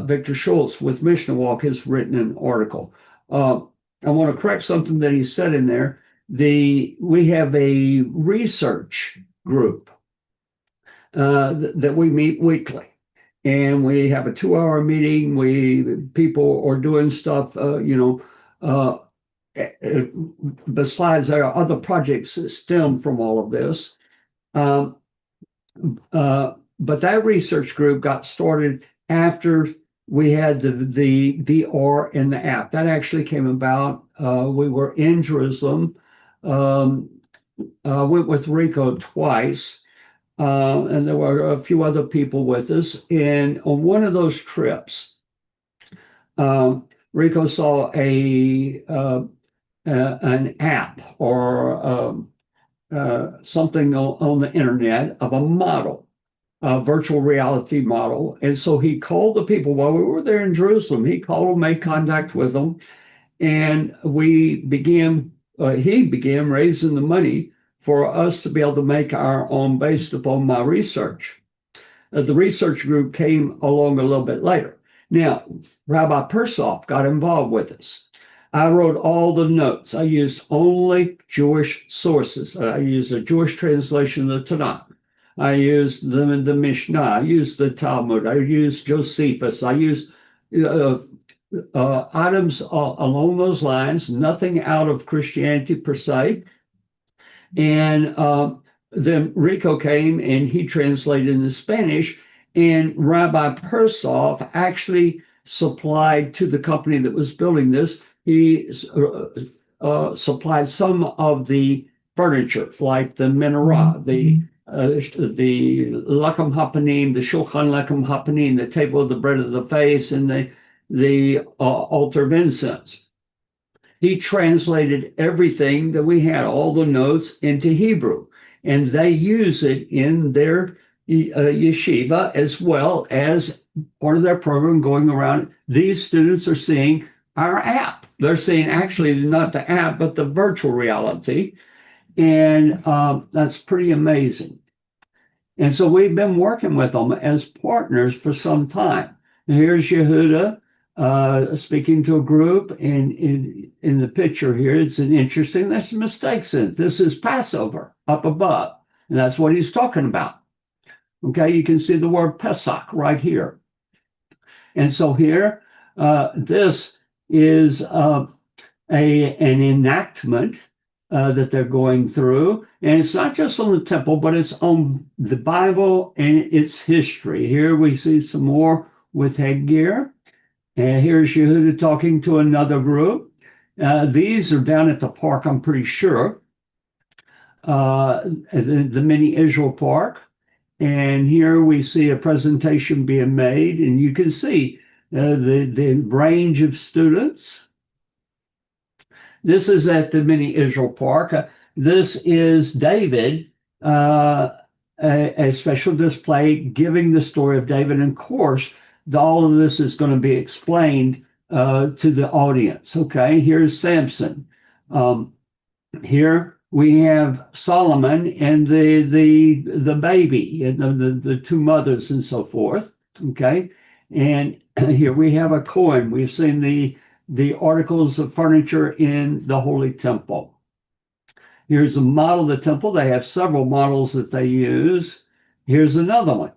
Victor Schultz with Mishnah Walk has written an article. I want to correct something that he said in there. We have a research group that we meet weekly, and we have a 2-hour meeting. People are doing stuff, besides there are other projects that stem from all of this. But that research group got started after we had the VR and the app. That actually came about. We were in Jerusalem. Went with Rico twice, and there were a few other people with us. And on one of those trips, Rico saw an app or something on the internet of a model, a virtual reality model. And so he called the people while we were there in Jerusalem. He called them, made contact with them, and he began raising the money for us to be able to make our own based upon my research. The research group came along a little bit later. Now, Rabbi Persov got involved with us. I wrote all the notes. I used only Jewish sources. I used a Jewish translation of the Tanakh. I used the Mishnah. I used the Talmud. I used Josephus. I used items along those lines, nothing out of Christianity per se. And then Rico came and he translated into Spanish, and Rabbi Persoff actually supplied to the company that was building this. He supplied some of the furniture, like the menorah, the Lechem Hapanim, the Shulchan Lechem Hapanim, the table of the bread of the face, and the altar of incense. He translated everything that we had, all the notes, into Hebrew, and they use it in their yeshiva as well as part of their program going around. These students are seeing our app. They're seeing actually not the app, but the virtual reality. And that's pretty amazing. And so we've been working with them as partners for some time. Here's Yehuda speaking to a group, and in the picture here, it's an interesting, there's some mistakes in it. This is Passover up above, and that's what he's talking about. Okay, you can see the word Pesach right here. And so here, this is an enactment that they're going through. And it's not just on the temple, but it's on the Bible and its history. Here we see some more with headgear. And here's Yehuda talking to another group. These are down at the park, I'm pretty sure. The mini Israel Park. And here we see a presentation being made, and you can see the range of students. This is at the mini Israel Park. This is David, a special display giving the story of David. And of course, all of this is going to be explained to the audience. Okay, here's Samson. Here we have Solomon and the baby and the two mothers and so forth. Okay, and here we have a Kohen. We've seen the articles of furniture in the Holy Temple. Here's a model of the temple. They have several models that they use. Here's another one.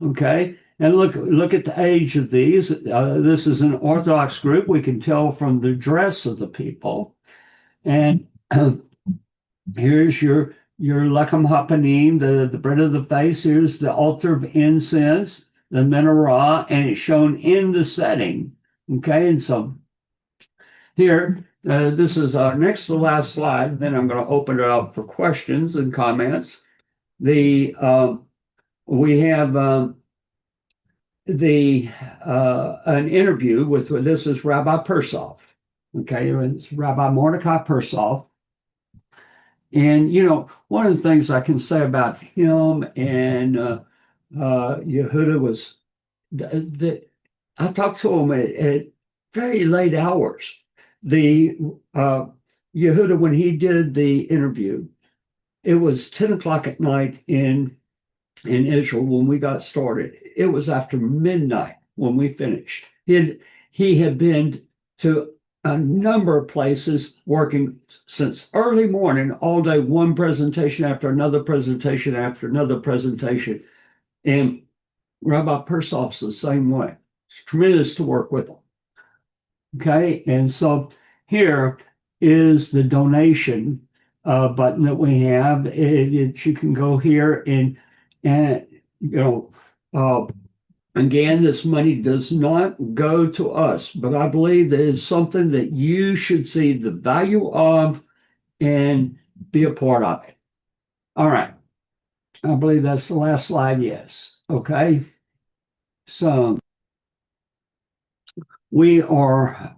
Okay, and look at the age of these. This is an Orthodox group. We can tell from the dress of the people. And here's your Lechem Hapanim, the bread of the face. Here's the altar of incense, the menorah, and it's shown in the setting. Okay, and so here, this is our next to last slide. Then I'm going to open it up for questions and comments. We have an interview with, this is Rabbi Persoff. Okay, it's Rabbi Mordecai Persoff. And, you know, one of the things I can say about him and Yehuda was that I talked to him at very late hours. Yehuda, when he did the interview, it was 10 o'clock at night in Israel when we got started. It was after midnight when we finished. He had been to a number of places working since early morning, all day, one presentation after another presentation after another presentation. And Rabbi Persoff's the same way. It's tremendous to work with him. Okay, and so here is the donation button that we have. You can go here and again, this money does not go to us, but I believe that it's something that you should see the value of and be a part of it. All right, I believe that's the last slide. Yes. Okay, so we are.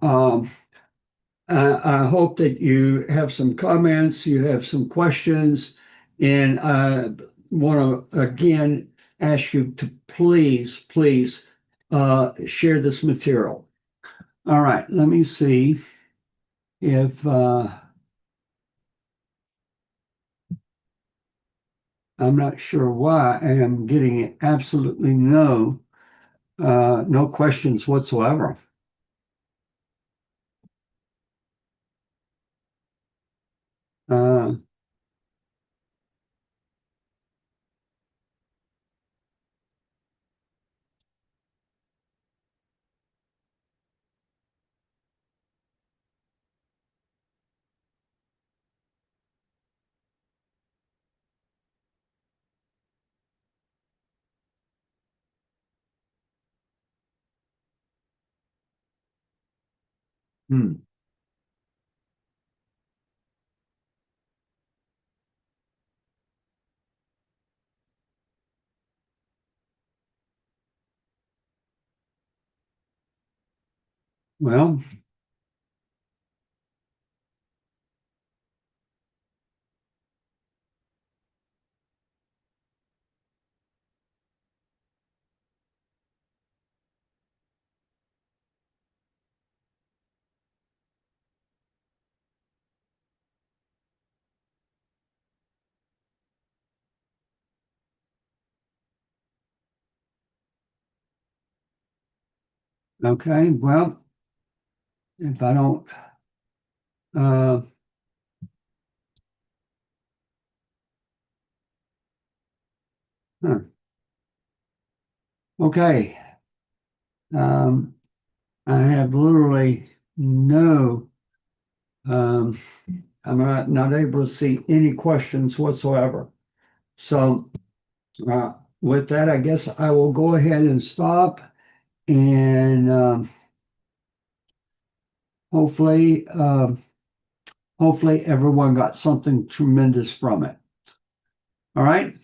I hope that you have some comments, you have some questions, and I want to again ask you to please share this material. All right, let me see if I'm not sure why I am getting absolutely no questions whatsoever. Uh, hmm. Well, okay. Well, if I don't, uh, huh. Okay. Um, I have literally no, um, I'm not able to see any questions whatsoever. So, with that, I guess I will go ahead and stop and hopefully, hopefully everyone got something tremendous from it. All right.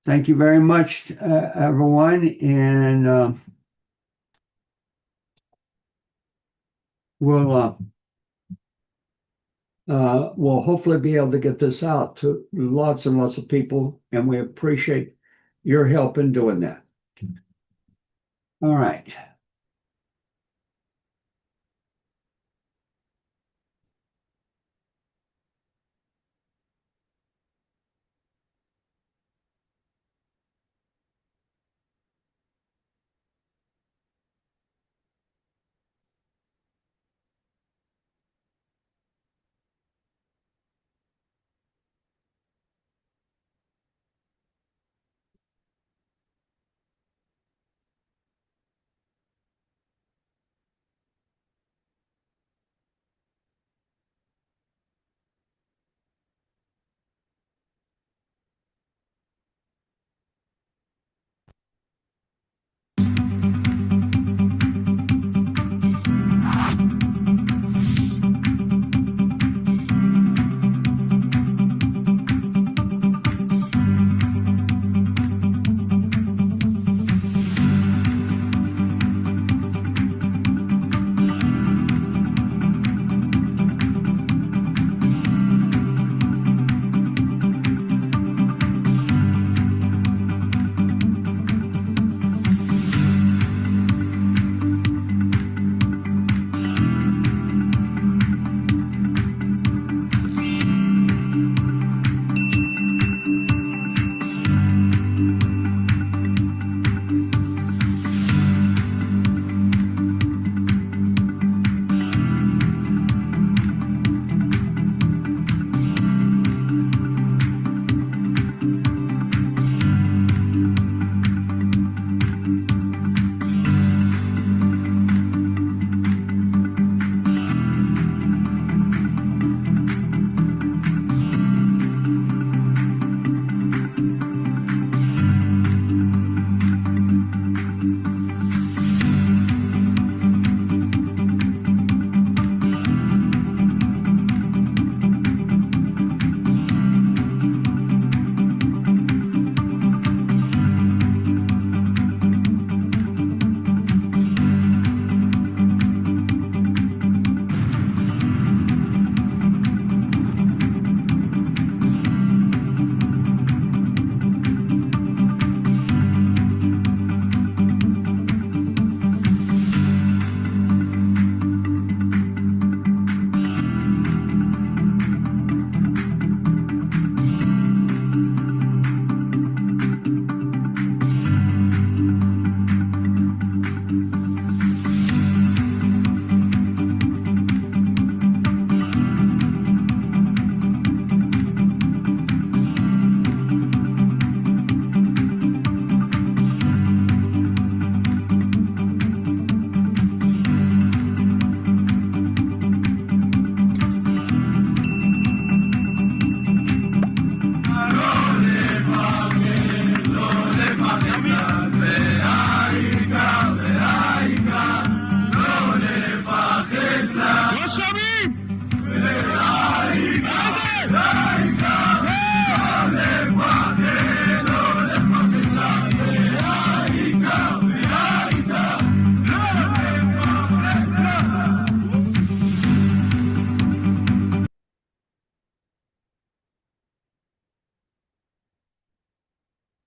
Thank you very much, everyone, and we'll we'll hopefully be able to get this out to lots and lots of people, and we appreciate your help in doing that. All right.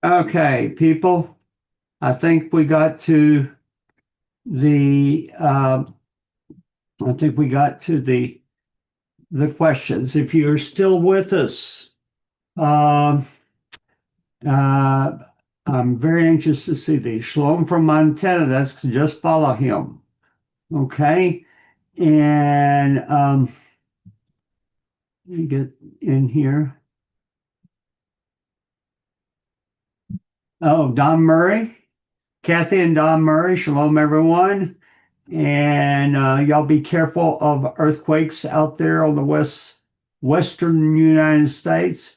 Okay, people, I think we got to the questions. If you're still with us, I'm very anxious to see these. Shalom from Montana. That's just follow him. Okay. And let me get in here. Oh, Don Murray. Kathy and Don Murray. Shalom, everyone. And y'all be careful of earthquakes out there on the western United States.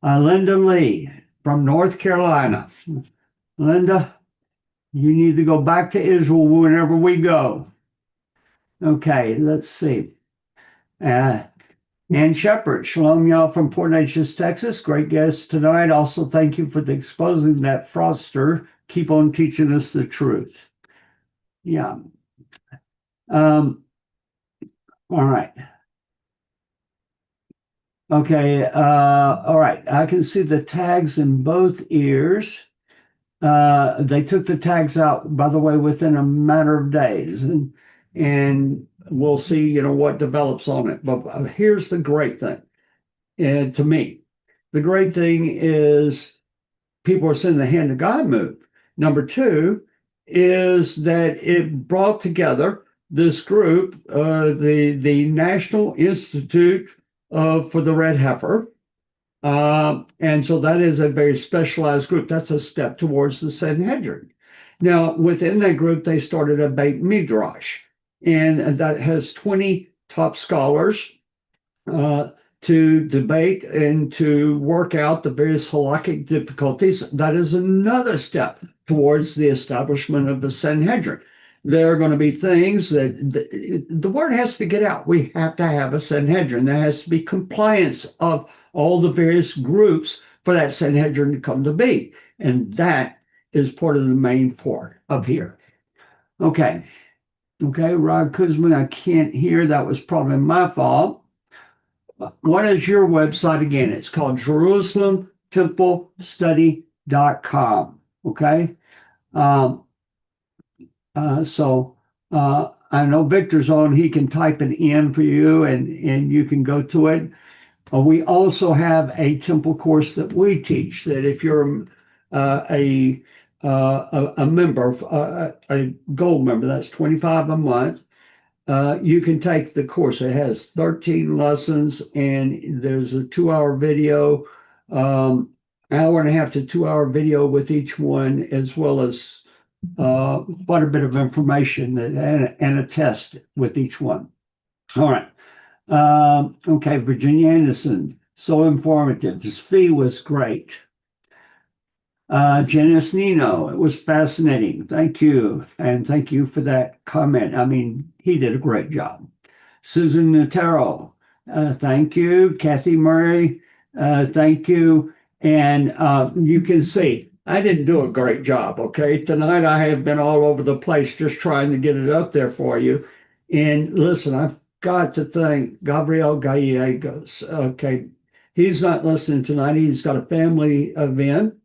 Linda Lee from North Carolina. Linda, you need to go back to Israel whenever we go. Okay, let's see. Ann Shepard, shalom y'all from Port Neches, Texas. Great guest tonight. Also, thank you for exposing that fraudster. Keep on teaching us the truth. Yeah. All right. Okay. All right. I can see the tags in both ears. They took the tags out, by the way, within a matter of days, and we'll see, what develops on it. But here's the great thing, and to me, the great thing is people are seeing the hand of God move. Number two is that it brought together this group, the National Institute for the Red Heifer. And so that is a very specialized group. That's a step towards the Sanhedrin. Now, within that group, they started a Beit Midrash, and that has 20 top scholars to debate and to work out the various halakhic difficulties. That is another step towards the establishment of the Sanhedrin. There are going to be things that the word has to get out. We have to have a Sanhedrin. There has to be compliance of all the various groups for that Sanhedrin to come to be. And that is part of the main part of here. Okay, Rod Kuzman, I can't hear. That was probably my fault. What is your website again? It's called JerusalemTempleStudy.com. Okay. I know Victor's on. He can type it in for you, and you can go to it. We also have a temple course that we teach. That if you're a member, a gold member, that's $25 a month. You can take the course. It has 13 lessons, and there's a 2-hour video, hour and a half to 2-hour video with each one, as well as quite a bit of information and a test with each one. All right. Okay, Virginia Anderson, so informative. This fee was great. Janice Nino, it was fascinating. Thank you. And thank you for that comment. I mean, he did a great job. Susan Notero, thank you. Kathy Murray, thank you. And you can see, I didn't do a great job, okay? Tonight I have been all over the place just trying to get it up there for you. And listen, I've got to thank Gabriel Gallegos. Okay, he's not listening tonight. He's got a family event.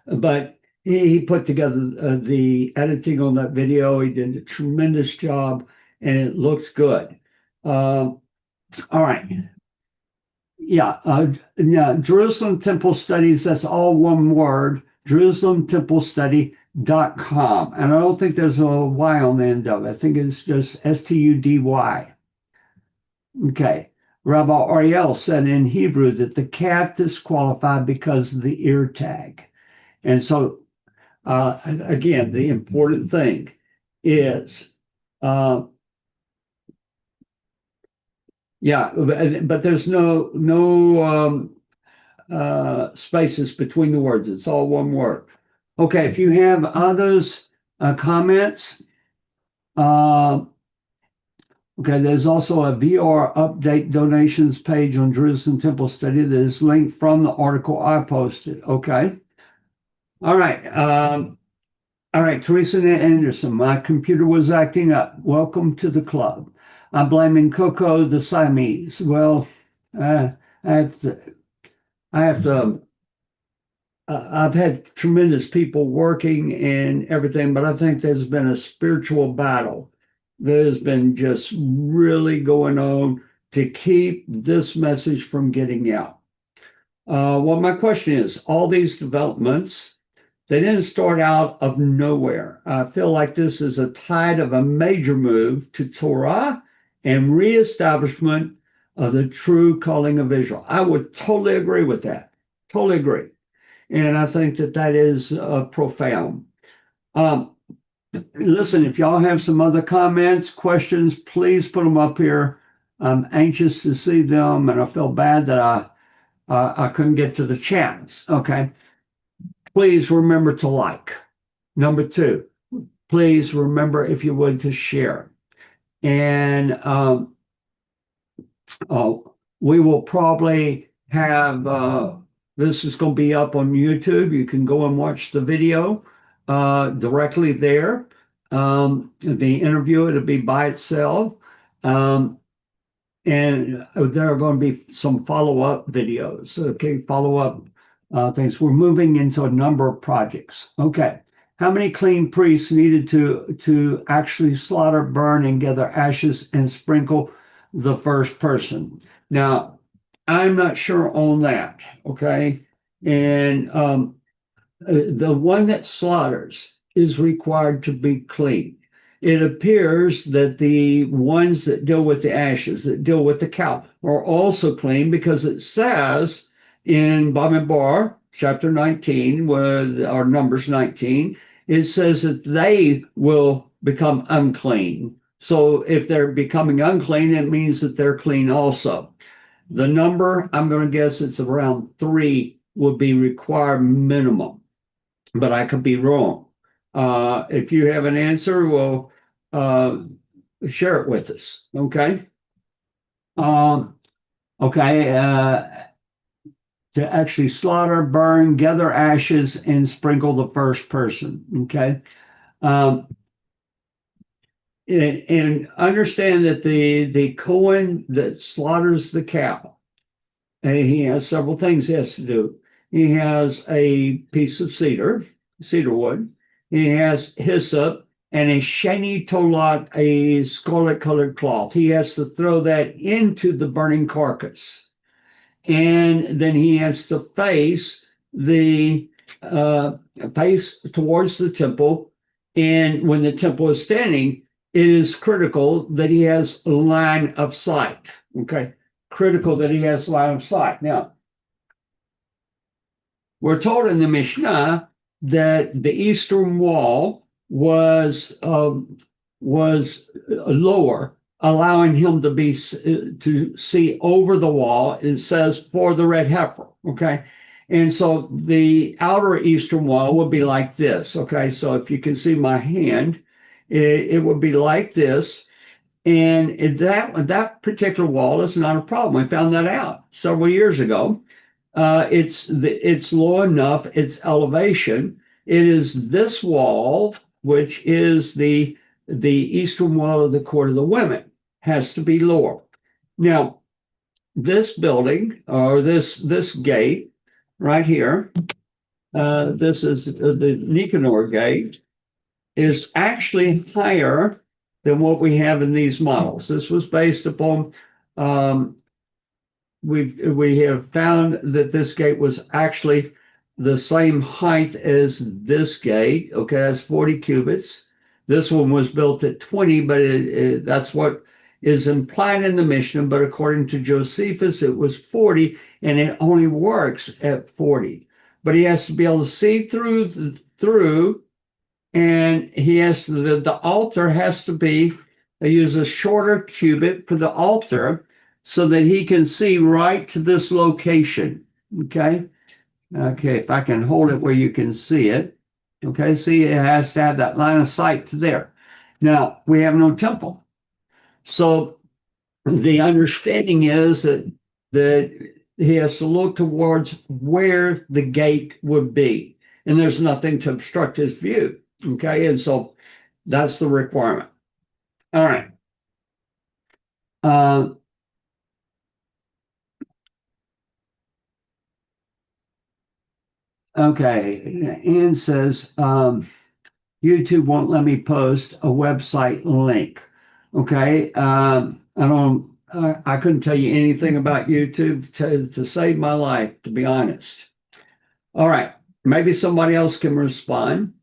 But he put together the editing on that video. He did a tremendous job, and it looks good. All right. Yeah. Jerusalem Temple Studies, that's all one word, JerusalemTempleStudy.com. And I don't think there's a Y on the end of it. I think it's just STUDY. Okay. Rabbi Ariel said in Hebrew that the calf disqualified because of the ear tag. And so, again, the important thing is, but there's no spaces between the words. It's all one word. Okay, if you have others comments, Okay, there's also a VR update donations page on Jerusalem Temple Study that is linked from the article I posted. Okay. All right. All right, Teresa Anderson, my computer was acting up. Welcome to the club. I'm blaming Coco the Siamese. Well, I have to, I've had tremendous people working and everything, but I think there's been a spiritual battle that has been just really going on to keep this message from getting out. Well, my question is, all these developments, they didn't start out of nowhere. I feel like this is a tide of a major move to Torah and reestablishment of the true calling of Israel. I would totally agree with that. Totally agree. And I think that that is profound. Listen, if y'all have some other comments, questions, please put them up here. I'm anxious to see them, and I feel bad that I couldn't get to the chats. Okay. Please remember to like. Number 2, please remember, if you would, to share. And we will probably have, this is going to be up on YouTube. You can go and watch the video directly there. The interview, it'll be by itself. And there are going to be some follow-up videos. Okay, follow-up things. We're moving into a number of projects. Okay. How many clean priests needed to actually slaughter, burn, and gather ashes and sprinkle the first person? Now, I'm not sure on that. Okay. And the one that slaughters is required to be clean. It appears that the ones that deal with the ashes, that deal with the cow, are also clean, because it says in Bamidbar, chapter 19, or Numbers 19, it says that they will become unclean. So if they're becoming unclean, it means that they're clean also. The number, I'm going to guess it's around 3 would be required minimum, but I could be wrong. If you have an answer, well, share it with us. Okay. Okay. To actually slaughter, burn, gather ashes, and sprinkle the first person. Okay. And understand that the Cohen that slaughters the cow, he has several things he has to do. He has a piece of cedar wood. He has hyssop and a shiny tolat, a scarlet-colored cloth. He has to throw that into the burning carcass. And then he has to face towards the temple. And when the temple is standing, it is critical that he has a line of sight. Okay, critical that he has line of sight. Now, we're told in the Mishnah that the eastern wall was lower, allowing him to see over the wall. It says for the red heifer. Okay. And so the outer eastern wall would be like this. Okay. So if you can see my hand, it would be like this. And that particular wall is not a problem. We found that out several years ago. It's low enough, its elevation. It is this wall, which is the eastern wall of the court of the women, has to be lower. Now, this building, or this gate right here, this is the Nicanor gate, is actually higher than what we have in these models. This was based upon, we have found that this gate was actually the same height as this gate. Okay, that's 40 cubits. This one was built at 20, but that's what is implied in the Mishnah. But according to Josephus, it was 40, and it only works at 40. But he has to be able to see through, and he has to, the altar has to be, they use a shorter cubit for the altar so that he can see right to this location. Okay. Okay, if I can hold it where you can see it. Okay, see, it has to have that line of sight to there. Now, we have no temple. So the understanding is that he has to look towards where the gate would be, and there's nothing to obstruct his view. Okay, and so that's the requirement. All right. Okay, Ann says YouTube won't let me post a website link. Okay, I couldn't tell you anything about YouTube to save my life, to be honest. All right, maybe somebody else can respond.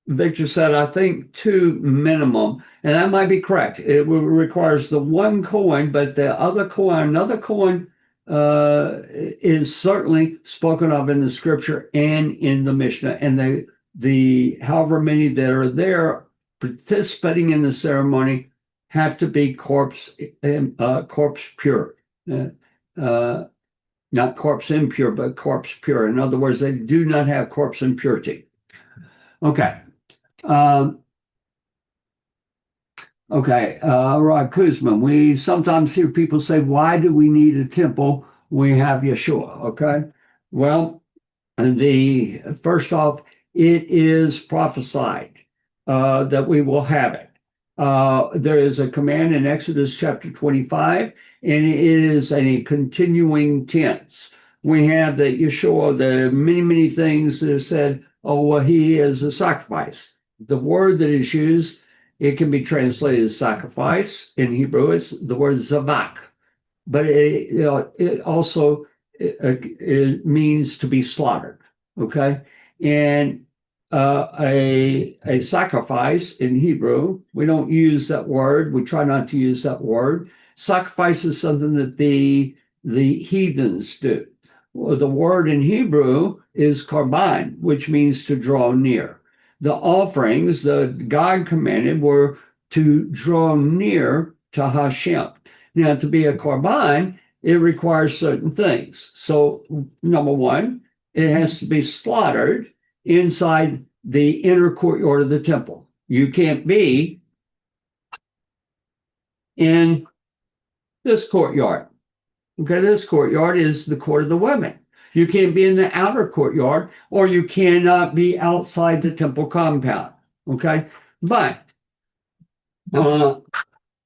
Victor said, I think 2 minimum, and that might be correct. It requires the one coin, but the other coin, another coin, is certainly spoken of in the scripture and in the Mishnah, and the however many that are there participating in the ceremony have to be corpse pure, not corpse impure, but corpse pure. In other words, they do not have corpse impurity. Okay. Rod Kuzman, we sometimes hear people say, why do we need a temple? We have Yeshua. Okay. Well, first off, it is prophesied that we will have it. There is a command in Exodus chapter 25, and it is a continuing tense. We have that Yeshua, the many things that are said, oh, well, he is a sacrifice. The word that is used, it can be translated as sacrifice. In Hebrew, it's the word zavak, but it also it means to be slaughtered. Okay, and a sacrifice in Hebrew, we don't use that word. We try not to use that word. Sacrifice is something that the heathens do. Well, the word in Hebrew is karban, which means to draw near. The offerings that God commanded were to draw near to Hashem. Now, to be a karban, it requires certain things. So, number one, it has to be slaughtered inside the inner courtyard of the temple. You can't be in this courtyard. Okay, this courtyard is the court of the women. You can't be in the outer courtyard, or you cannot be outside the temple compound. Okay, but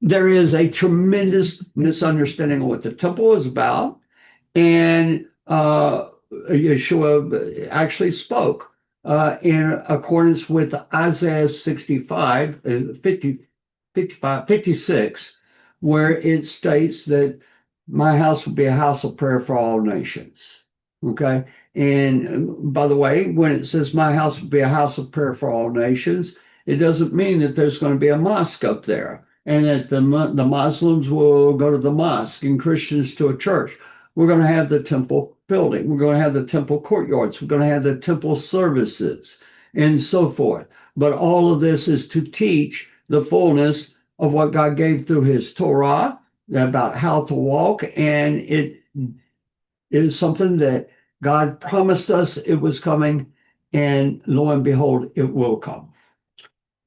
there is a tremendous misunderstanding of what the temple is about, and Yeshua actually spoke in accordance with Isaiah 65, 56, where it states that my house will be a house of prayer for all nations. Okay. And by the way, when it says my house will be a house of prayer for all nations, it doesn't mean that there's going to be a mosque up there and that the Muslims will go to the mosque and Christians to a church. We're going to have the temple building. We're going to have the temple courtyards. We're going to have the temple services and so forth. But all of this is to teach the fullness of what God gave through his Torah about how to walk. And it is something that God promised us it was coming. And lo and behold, it will come.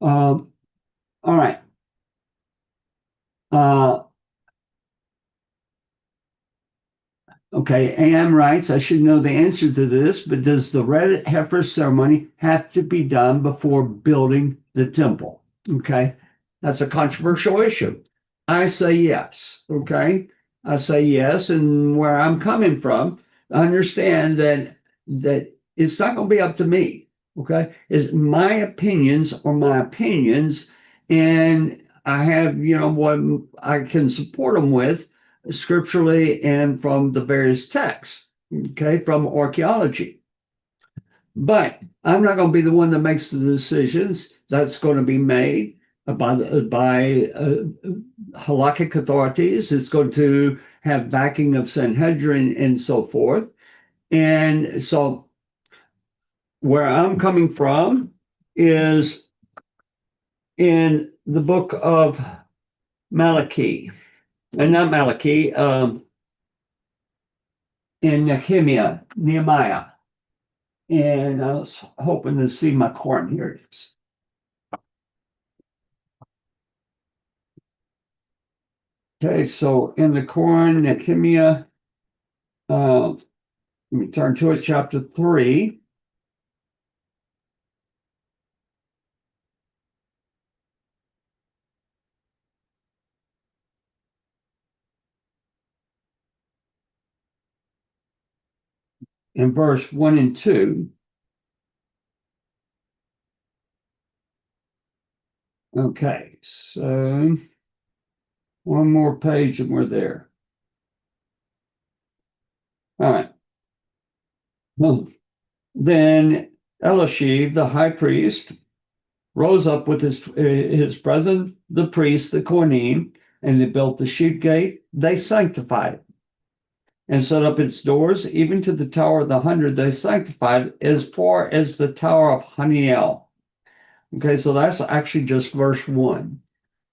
All right. Okay, AM writes, I should know the answer to this, but does the red heifer ceremony have to be done before building the temple? Okay, that's a controversial issue. I say yes. Okay, I say yes, and where I'm coming from, I understand that it's not going to be up to me. Okay, it's my opinions are my opinions, and I have what I can support them with scripturally and from the various texts, okay, from archaeology. But I'm not going to be the one that makes the decisions. That's going to be made by halakhic authorities. It's going to have backing of Sanhedrin and so forth. And so where I'm coming from is in the book of Malachi. And not Malachi, in Nehemiah. And I was hoping to see my corn. Here it is. Okay, so in the Quran, Nehemiah, let me turn to it, chapter 3. In verse 1 and 2. Okay, so one more page and we're there. All right. Well, then Eliashib, the high priest, rose up with his brethren, the priests, the Kohanim, and they built the sheep gate. They sanctified it and set up its doors, even to the tower of the 100. They sanctified as far as the tower of Haniel. Okay, so that's actually just verse 1.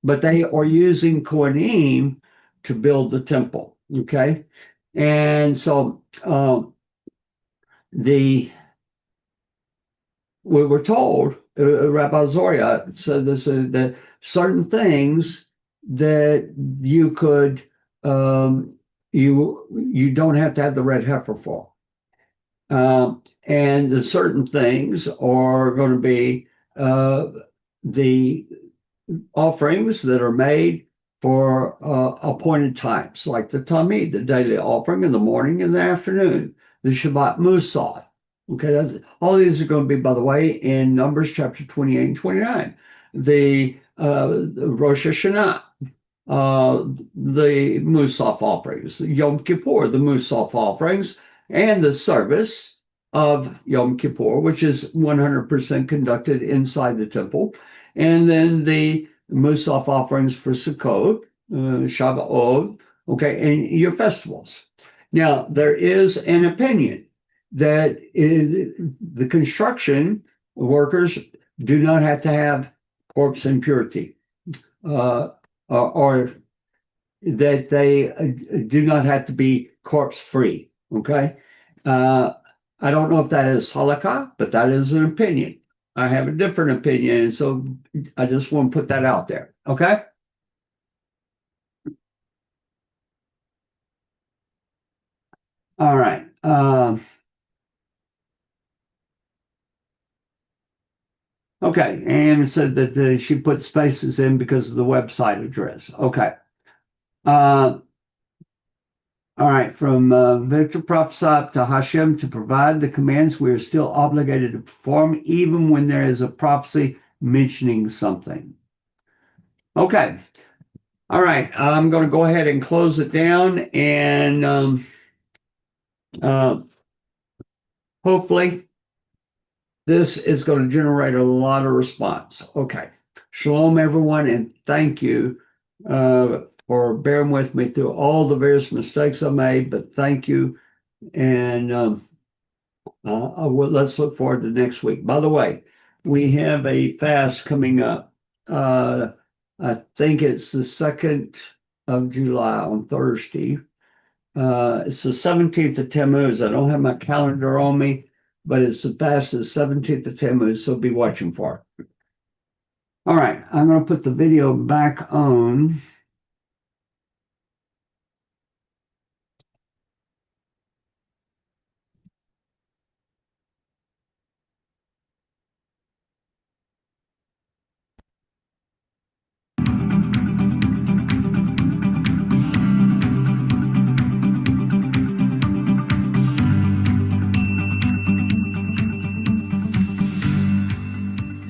But they are using Kohanim to build the temple. Okay, and so we were told, Rabbi Zoria said this, that certain things that you could, you don't have to have the red heifer for. And the certain things are going to be the offerings that are made for appointed times, like the Tamid, the daily offering in the morning and the afternoon, the Shabbat Musaf. Okay, all these are going to be, by the way, in Numbers chapter 28 and 29. The Rosh Hashanah, the Musaf offerings, Yom Kippur, the Musaf offerings, and the service of Yom Kippur, which is 100% conducted inside the temple. And then the Musaf offerings for Sukkot, Shavuot, okay, and your festivals. Now, there is an opinion that the construction workers do not have to have corpse impurity, or that they do not have to be corpse free. Okay, I don't know if that is halakha, but that is an opinion. I have a different opinion, and so I just want to put that out there. Okay. All right. Okay, and said that she put spaces in because of the website address. Okay. All right, from Victor prophesied to Hashem to provide the commands we are still obligated to perform, even when there is a prophecy mentioning something. Okay. All right, I'm going to go ahead and close it down, and hopefully this is going to generate a lot of response. Okay. Shalom, everyone, and thank you for bearing with me through all the various mistakes I made, but thank you. And let's look forward to next week. By the way, we have a fast coming up. I think it's the 2nd of July on Thursday. It's the 17th of Tammuz. I don't have my calendar on me, but it's the fast the 17th of Tammuz, so be watching for it. All right, I'm going to put the video back on.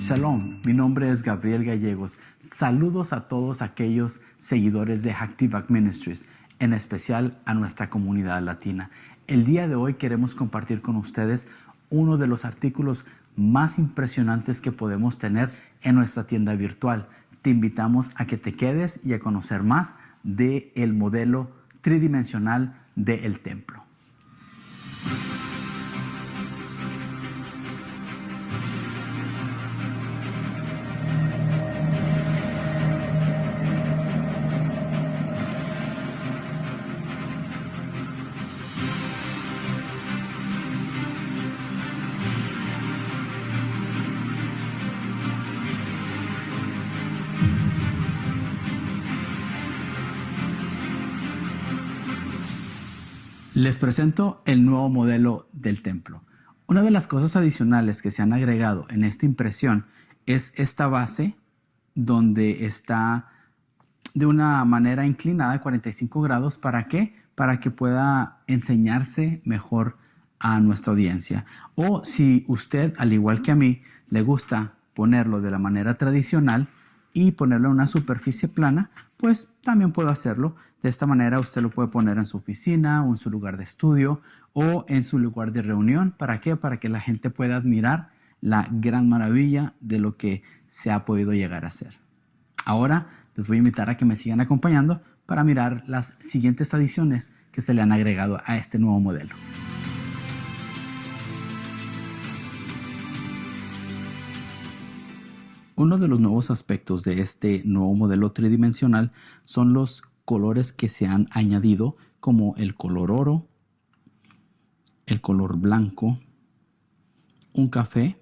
Shalom, mi nombre es Gabriel Gallegos. Saludos a todos aquellos seguidores de Active Ministries, en especial a nuestra comunidad latina. El día de hoy queremos compartir con ustedes uno de los artículos más impresionantes que podemos tener en nuestra tienda virtual. Te invitamos a que te quedes y a conocer más del modelo tridimensional del templo. Les presento el nuevo modelo del templo. Una de las cosas adicionales que se han agregado en esta impresión es esta base donde está de una manera inclinada a 45 grados. ¿Para qué? Para que pueda enseñarse mejor a nuestra audiencia. O si usted, al igual que a mí, le gusta ponerlo de la manera tradicional y ponerlo en una superficie plana, pues también puedo hacerlo. De esta manera usted lo puede poner en su oficina o en su lugar de estudio o en su lugar de reunión. ¿Para qué? Para que la gente pueda admirar la gran maravilla de lo que se ha podido llegar a hacer. Ahora les voy a invitar a que me sigan acompañando para mirar las siguientes adiciones que se le han agregado a este nuevo modelo. Uno de los nuevos aspectos de este nuevo modelo tridimensional son los colores que se han añadido, como el color oro, el color blanco, un café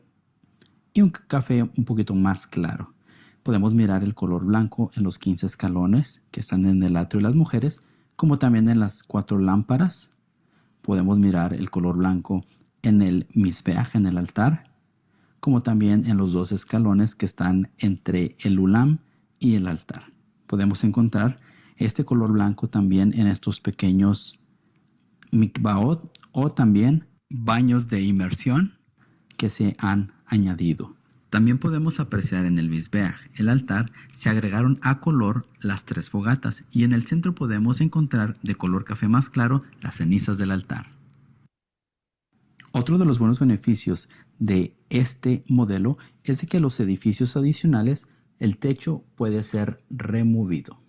y un café un poquito más claro. Podemos mirar el color blanco en los 15 escalones que están en el atrio de las mujeres, como también en las 4 lámparas. Podemos mirar el color blanco en el misbeach, en el altar, como también en los 2 escalones que están entre el ulam y el altar. Podemos encontrar este color blanco también en estos pequeños mikvaot o también baños de inmersión que se han añadido. También podemos apreciar en el misbeach, el altar, se agregaron a color las 3 fogatas y en el centro podemos encontrar de color café más claro las cenizas del altar. Otro de los buenos beneficios de este modelo es de que los edificios adicionales, el techo puede ser removido.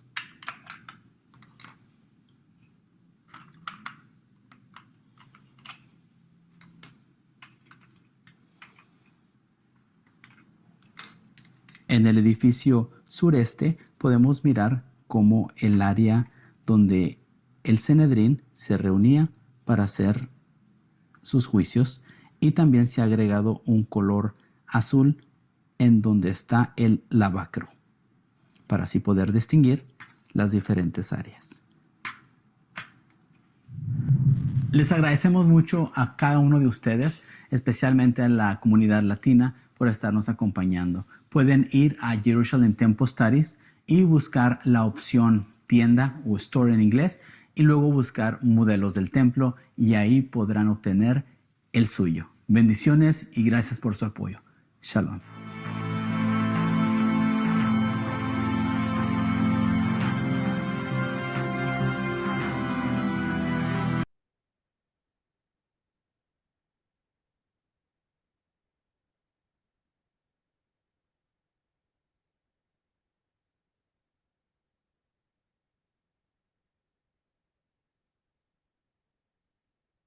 En el edificio sureste podemos mirar cómo el área donde el Sanedrín se reunía para hacer sus juicios, y también se ha agregado un color azul en donde está el lavacro para así poder distinguir las diferentes áreas. Les agradecemos mucho a cada uno de ustedes, especialmente a la comunidad latina, por estarnos acompañando. Pueden ir a Jerusalem Temple Studies y buscar la opción tienda o store en inglés y luego buscar modelos del templo y ahí podrán obtener el suyo. Bendiciones y gracias por su apoyo. Shalom.